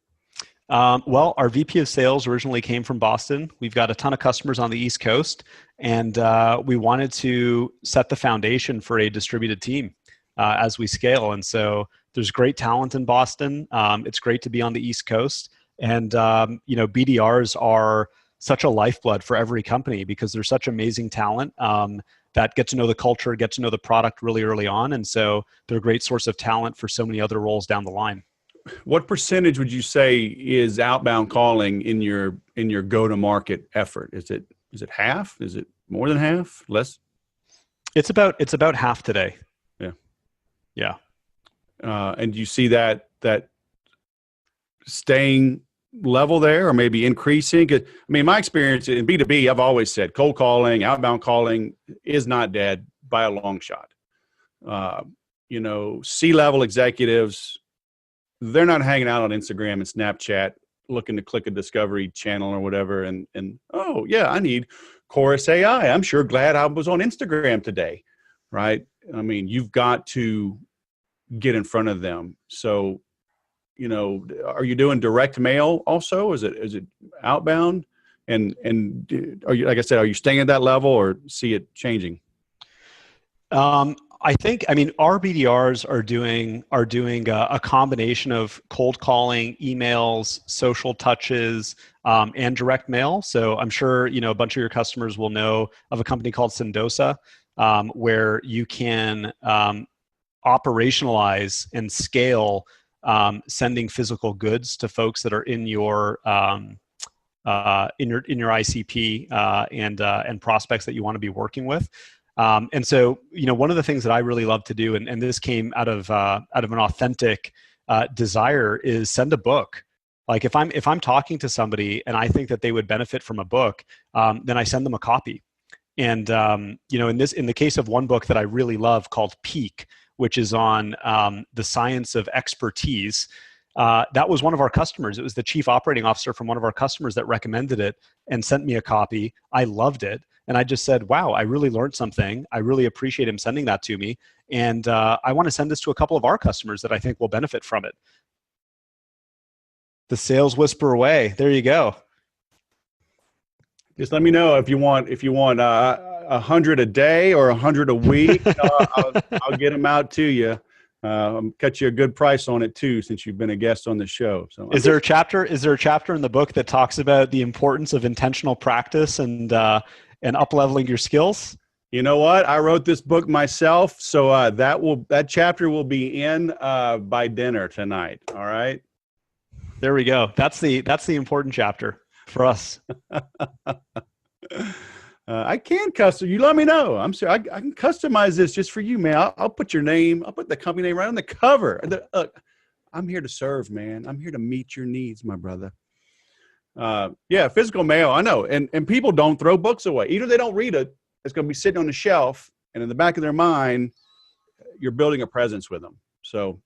[SPEAKER 2] Well, our VP of sales originally came from Boston. We've got a ton of customers on the East Coast, and we wanted to set the foundation for a distributed team as we scale. And so there's great talent in Boston. It's great to be on the East Coast. And, BDRs are such a lifeblood for every company because there's such amazing talent that get to know the culture, get to know the product really early on. And so they're a great source of talent for so many other roles down the line.
[SPEAKER 1] What percentage would you say is outbound calling in your go-to-market effort? Is it half? Is it more than half? Less?
[SPEAKER 2] It's about half today.
[SPEAKER 1] Yeah.
[SPEAKER 2] Yeah.
[SPEAKER 1] And do you see that staying level there or maybe increasing? I mean, my experience in B2B, I've always said cold calling, outbound calling is not dead by a long shot. C-level executives, they're not hanging out on Instagram and Snapchat looking to click a discovery channel or whatever. And oh yeah, I need Chorus AI. I'm sure glad I was on Instagram today. Right. I mean, you've got to get in front of them. So, are you doing direct mail also? Is it outbound? And are you, like I said, are you staying at that level or see it changing?
[SPEAKER 2] Our BDRs are doing a combination of cold calling, emails, social touches, and direct mail. So I'm sure a bunch of your customers will know of a company called Sendosa, where you can operationalize and scale sending physical goods to folks that are in your ICP and prospects that you want to be working with. And so, one of the things that I really love to do, and this came out of an authentic desire, is send a book. Like if I'm talking to somebody and I think that they would benefit from a book, then I send them a copy. And in the case of one book that I really love called Peak, which is on the science of expertise. That was one of our customers. It was the chief operating officer from one of our customers that recommended it and sent me a copy. I loved it. And I just said, wow, I really learned something. I really appreciate him sending that to me. And I want to send this to a couple of our customers that I think will benefit from it. The sales whisper away. There you go.
[SPEAKER 1] Just let me know if you want 100 a day or 100 a week. I'll get them out to you. Cut you a good price on it too, since you've been a guest on the show. So
[SPEAKER 2] is there a chapter in the book that talks about the importance of intentional practice and up-leveling your skills?
[SPEAKER 1] You know what? I wrote this book myself, so that chapter will be in by dinner tonight. All right.
[SPEAKER 2] There we go. That's the important chapter for us.
[SPEAKER 1] I can custom. You let me know. I'm sure I can customize this just for you, man. I'll put your name. I'll put the company name right on the cover. I'm here to serve, man. I'm here to meet your needs, my brother. Yeah, physical mail. I know, and people don't throw books away. Either they don't read it. It's going to be sitting on the shelf, and in the back of their mind, you're building a presence with them. So,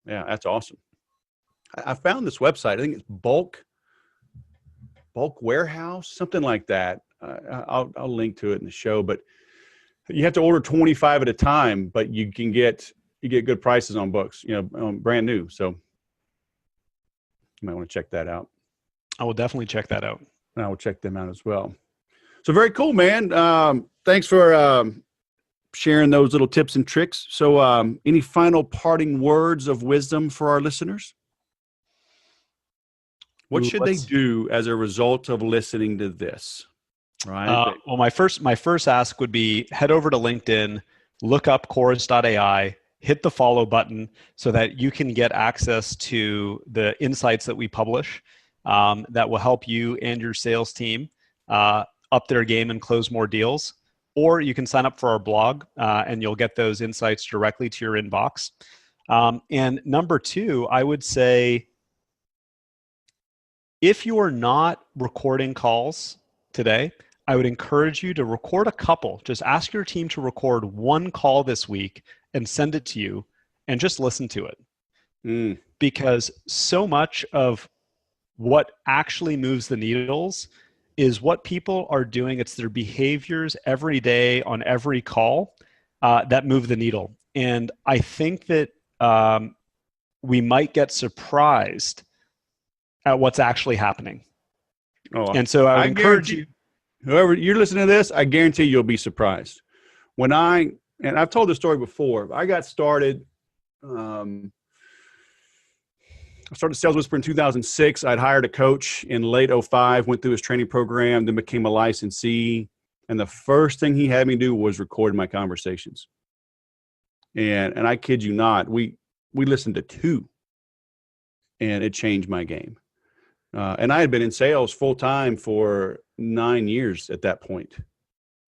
[SPEAKER 1] yeah, that's awesome. I found this website. I think it's Bulk Warehouse, something like that. I'll link to it in the show, but you have to order 25 at a time, but you get good prices on books, brand new. So you might want to check that out.
[SPEAKER 2] I will definitely check that out.
[SPEAKER 1] And I will check them out as well. So very cool, man. Thanks for sharing those little tips and tricks. So any final parting words of wisdom for our listeners? What should they do as a result of listening to this? Right.
[SPEAKER 2] Well, my first ask would be head over to LinkedIn, look up chorus.ai, hit the follow button so that you can get access to the insights that we publish that will help you and your sales team up their game and close more deals. Or you can sign up for our blog and you'll get those insights directly to your inbox. And number two, I would say, if you are not recording calls today, I would encourage you to record a couple. Just ask your team to record one call this week and send it to you and just listen to it. Because so much of what actually moves the needles is what people are doing. It's their behaviors every day on every call that move the needle. And I think that we might get surprised at what's actually happening. And so I would encourage you.
[SPEAKER 1] Whoever you're listening to this, I guarantee you'll be surprised. And I've told this story before. I got started. I started Sales Whisper in 2006. I'd hired a coach in late 2005, went through his training program, then became a licensee. And the first thing he had me do was record my conversations. And I kid you not, we listened to 2, and it changed my game. And I had been in sales full time for 9 years at that point,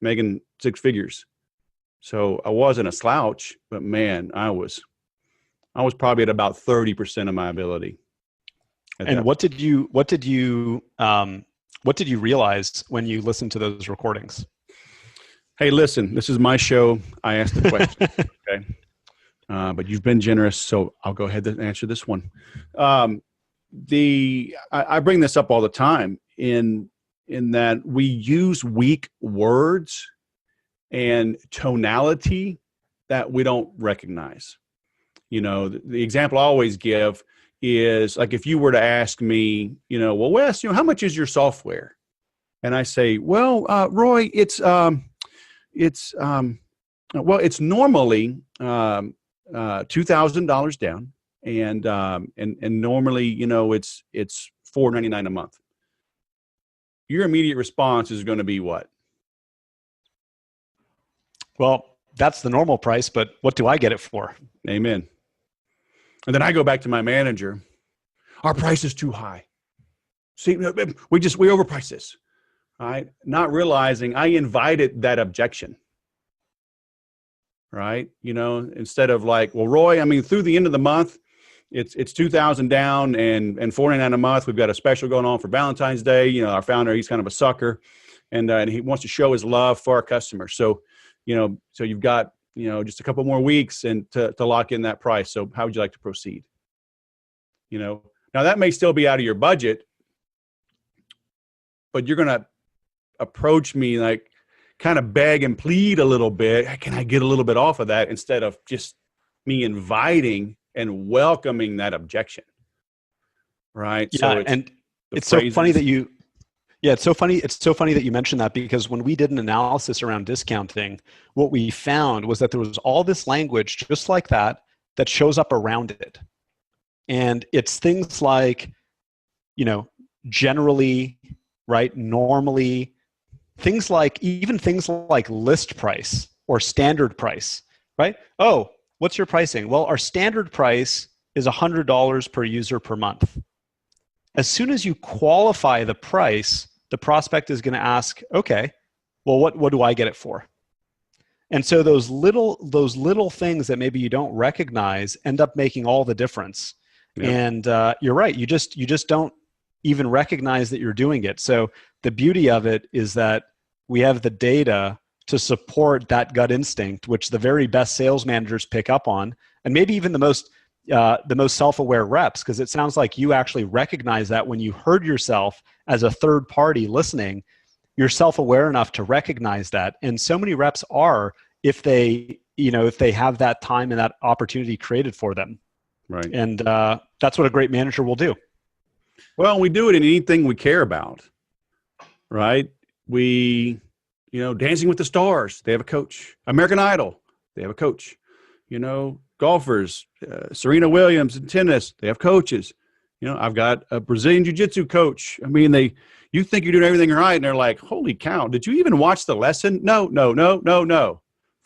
[SPEAKER 1] making 6 figures. So I wasn't a slouch, but man, I was probably at about 30% of my ability.
[SPEAKER 2] And what did you realize when you listened to those recordings?
[SPEAKER 1] Hey, listen, this is my show. I asked the question. Okay. But you've been generous, so I'll go ahead and answer this one. I bring this up all the time in that we use weak words and tonality that we don't recognize. You know, the example I always give is like if you were to ask me, well, Wes, how much is your software? And I say, well, Roy, it's normally $2,000 down, and normally, it's $499 a month. Your immediate response is going to be what?
[SPEAKER 2] Well, that's the normal price, but what do I get it for?
[SPEAKER 1] Amen. And then I go back to my manager. Our price is too high. See, we overprice this. Right? Not realizing I invited that objection. Right? Instead of like, well, Roy, through the end of the month, it's 2,000 down and $499 a month. We've got a special going on for Valentine's Day. Our founder, he's kind of a sucker, and he wants to show his love for our customers. So, so you've got, just a couple more weeks and to lock in that price. So how would you like to proceed? Now that may still be out of your budget, but you're going to approach me like kind of beg and plead a little bit. Can I get a little bit off of that instead of just me inviting and welcoming that objection? Right.
[SPEAKER 2] Yeah. So it's so funny that you, it's so funny that you mentioned that, because when we did an analysis around discounting, what we found was that there was all this language just like that shows up around it. And it's things like, generally, right? Normally, even things like list price or standard price, right? Oh, what's your pricing? Well, our standard price is $100 per user per month. As soon as you qualify the price, the prospect is going to ask, okay, well, what do I get it for? And so those little things that maybe you don't recognize end up making all the difference. Yep. And you're right. You just don't even recognize that you're doing it. So the beauty of it is that we have the data to support that gut instinct, which the very best sales managers pick up on, and maybe even the most self-aware reps, because it sounds like you actually recognize that when you heard yourself as a third party listening, you're self-aware enough to recognize that. And so many reps are, if they have that time and that opportunity created for them.
[SPEAKER 1] Right.
[SPEAKER 2] And that's what a great manager will do.
[SPEAKER 1] Well, we do it in anything we care about, right? We, Dancing with the Stars, they have a coach. American Idol, they have a coach. Golfers, Serena Williams in tennis, they have coaches. I've got a Brazilian jiu-jitsu coach. You think you're doing everything right, and they're like, holy cow, did you even watch the lesson? No.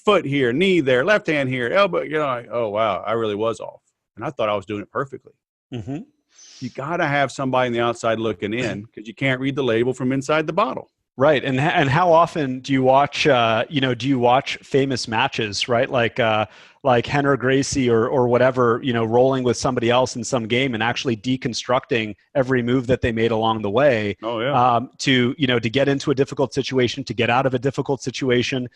[SPEAKER 1] foot here, knee there, left hand here, elbow. Like, oh wow, I really was off, and I thought I was doing it perfectly.
[SPEAKER 2] Mm-hmm.
[SPEAKER 1] You got to have somebody on the outside looking in because you can't read the label from inside the bottle.
[SPEAKER 2] Right. And how often do you watch, do you watch famous matches, right? Like Henry Gracie or whatever, rolling with somebody else in some game and actually deconstructing every move that they made along the way.
[SPEAKER 1] Oh, yeah.
[SPEAKER 2] To get into a difficult situation, to get out of a difficult situation.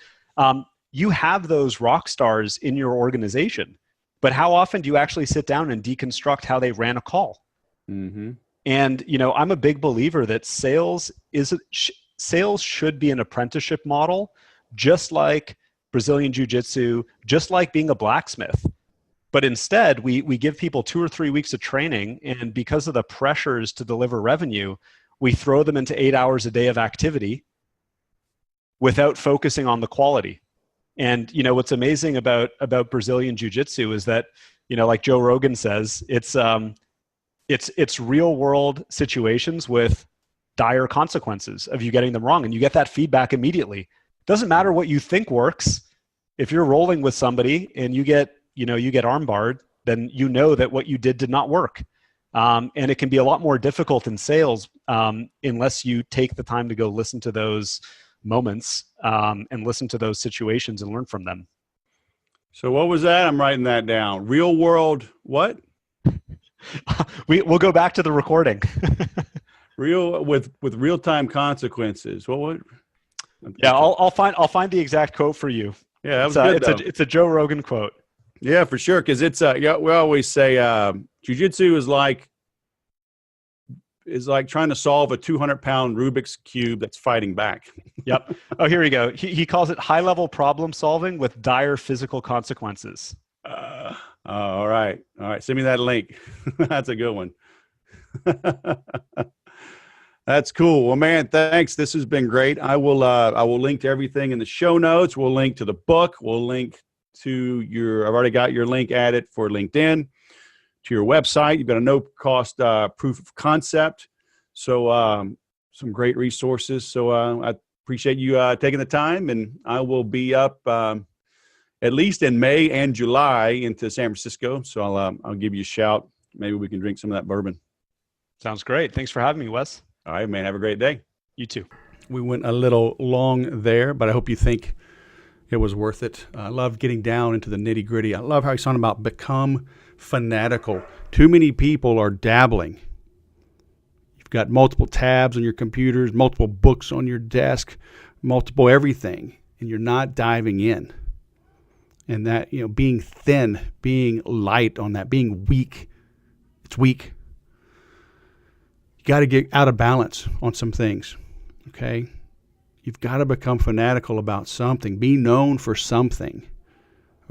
[SPEAKER 2] You have those rock stars in your organization, but how often do you actually sit down and deconstruct how they ran a call?
[SPEAKER 1] Mm-hmm.
[SPEAKER 2] And, I'm a big believer that sales should be an apprenticeship model, just like Brazilian Jiu-Jitsu, just like being a blacksmith. But instead, we give people 2 or 3 weeks of training, and because of the pressures to deliver revenue, we throw them into 8 hours a day of activity without focusing on the quality. And what's amazing about Brazilian Jiu-Jitsu is that, like Joe Rogan says, it's real world situations with dire consequences of you getting them wrong, and you get that feedback immediately. Doesn't matter what you think works. If you're rolling with somebody and you get armbarred, then you know that what you did not work. And it can be a lot more difficult in sales unless you take the time to go listen to those moments and listen to those situations and learn from them.
[SPEAKER 1] So what was that? I'm writing that down. Real world what?
[SPEAKER 2] We'll go back to the recording.
[SPEAKER 1] With real-time consequences. What would?
[SPEAKER 2] Yeah, I'll find the exact quote for you.
[SPEAKER 1] Yeah, that was good.
[SPEAKER 2] It's a Joe Rogan quote.
[SPEAKER 1] Yeah, for sure. Because it's we always say jiu-jitsu is like trying to solve a 200-pound Rubik's cube that's fighting back.
[SPEAKER 2] Yep. Oh, here we go. He calls it high-level problem solving with dire physical consequences.
[SPEAKER 1] All right. Send me that link. That's a good one. That's cool. Well, man, thanks. This has been great. I will link to everything in the show notes. We'll link to the book. We'll link to I've already got your link added for LinkedIn, to your website. You've got a no-cost proof of concept. So some great resources. So I appreciate you taking the time, and I will be up at least in May and July into San Francisco. So I'll give you a shout. Maybe we can drink some of that bourbon.
[SPEAKER 2] Sounds great. Thanks for having me, Wes.
[SPEAKER 1] All right, man. Have a great day.
[SPEAKER 2] You too.
[SPEAKER 1] We went a little long there, but I hope you think it was worth it. I love getting down into the nitty gritty. I love how he's talking about become fanatical. Too many people are dabbling. You've got multiple tabs on your computers, multiple books on your desk, multiple everything, and you're not diving in. And that, being thin, being light on that, being weak, it's weak. You got to get out of balance on some things, okay? You've got to become fanatical about something. Be known for something,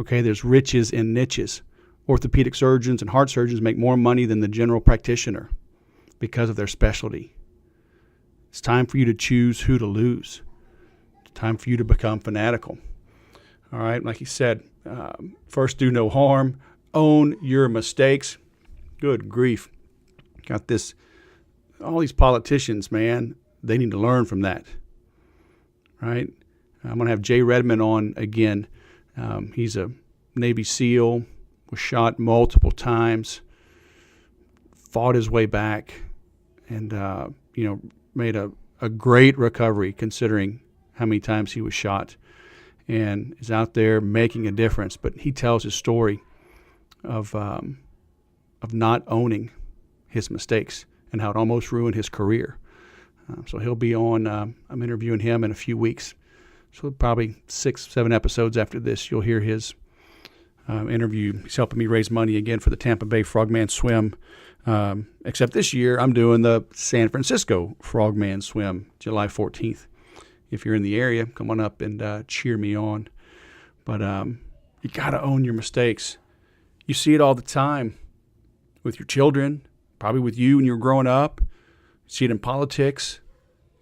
[SPEAKER 1] okay? There's riches in niches. Orthopedic surgeons and heart surgeons make more money than the general practitioner because of their specialty. It's time for you to choose who to lose. It's time for you to become fanatical. All right, like he said, first do no harm. Own your mistakes. Good grief. Got this. All these politicians, man, they need to learn from that, right? I'm going to have Jay Redmond on again. He's a Navy SEAL, was shot multiple times, fought his way back, and, made a great recovery considering how many times he was shot, and is out there making a difference. But he tells his story of not owning his mistakes and how it almost ruined his career. So he'll be on, I'm interviewing him in a few weeks. So probably 6-7 episodes after this, you'll hear his interview. He's helping me raise money again for the Tampa Bay Frogman Swim. Except this year, I'm doing the San Francisco Frogman Swim, July 14th. If you're in the area, come on up and cheer me on. But you got to own your mistakes. You see it all the time with your children, probably with you when you were growing up. You see it in politics.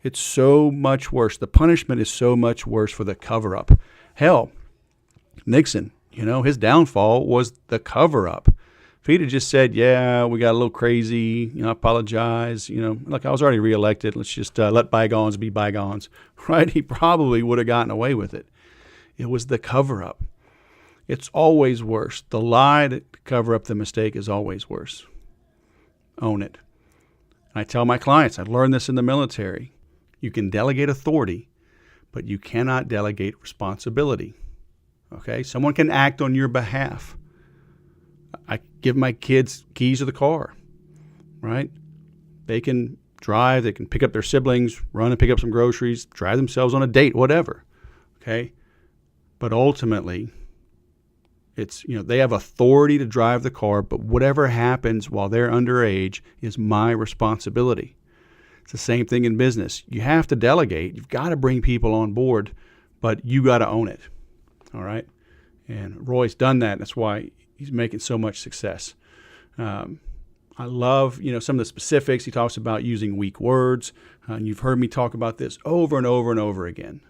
[SPEAKER 1] It's so much worse. The punishment is so much worse for the cover-up. Hell, Nixon, his downfall was the cover-up. If he'd have just said, yeah, we got a little crazy, I apologize, look, I was already reelected. Let's just let bygones be bygones, right? He probably would have gotten away with it. It was the cover-up. It's always worse. The lie to cover up the mistake is always worse. Own it. And I tell my clients, I learned this in the military. You can delegate authority, but you cannot delegate responsibility. Okay? Someone can act on your behalf. I give my kids keys to the car, right? They can drive, they can pick up their siblings, run and pick up some groceries, drive themselves on a date, whatever. Okay? But ultimately, it's, they have authority to drive the car, but whatever happens while they're underage is my responsibility. It's the same thing in business. You have to delegate. You've got to bring people on board, but you got to own it. All right? And Roy's done that. That's why he's making so much success. I love, some of the specifics. He talks about using weak words. And you've heard me talk about this over and over and over again.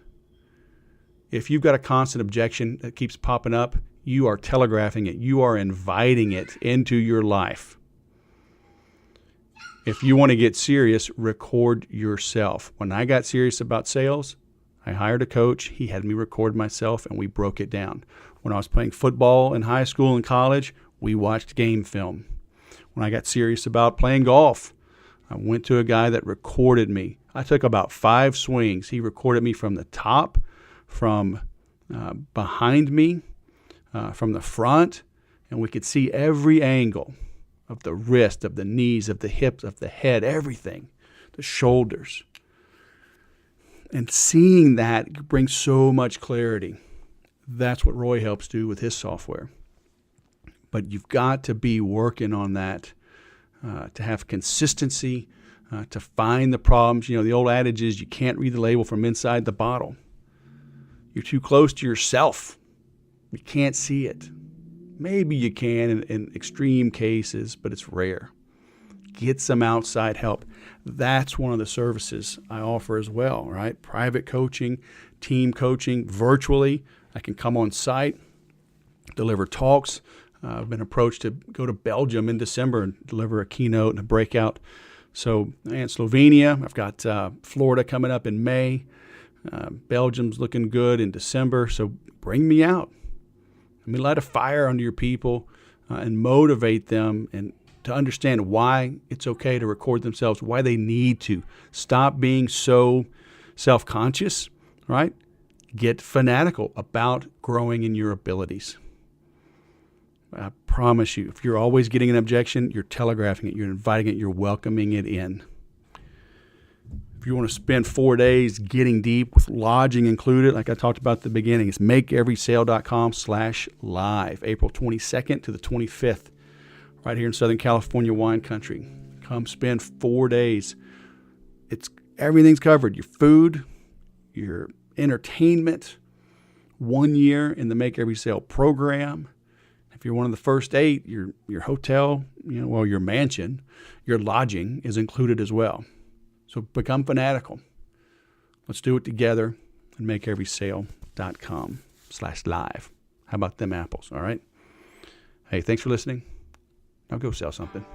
[SPEAKER 1] If you've got a constant objection that keeps popping up, you are telegraphing it. You are inviting it into your life. If you want to get serious, record yourself. When I got serious about sales, I hired a coach. He had me record myself, and we broke it down. When I was playing football in high school and college, we watched game film. When I got serious about playing golf, I went to a guy that recorded me. I took about 5 swings. He recorded me from the top, from behind me, from the front, and we could see every angle of the wrist, of the knees, of the hips, of the head, everything, the shoulders. And seeing that brings so much clarity. That's what Roy helps do with his software. But you've got to be working on that to have consistency, to find the problems. The old adage is you can't read the label from inside the bottle. You're too close to yourself. You can't see it. Maybe you can in extreme cases, but it's rare. Get some outside help. That's one of the services I offer as well, right? Private coaching, team coaching, virtually. I can come on site, deliver talks. I've been approached to go to Belgium in December and deliver a keynote and a breakout. So, and Slovenia. I've got Florida coming up in May. Belgium's looking good in December. So bring me out. Let me light a fire under your people and motivate them and to understand why it's okay to record themselves, why they need to. Stop being so self-conscious, right? Get fanatical about growing in your abilities. I promise you, if you're always getting an objection, you're telegraphing it, you're inviting it, you're welcoming it in. If you want to spend 4 days getting deep with lodging included, like I talked about at the beginning, it's makeeverysale.com/live, April 22nd to the 25th, right here in Southern California wine country. Come spend 4 days. Everything's covered. Your food, your entertainment, 1 year in the Make Every Sale program. If you're one of the first 8, your hotel, your mansion, your lodging is included as well. So become fanatical. Let's do it together at makeeverysale.com/live. How about them apples, all right? Hey, thanks for listening. Now go sell something.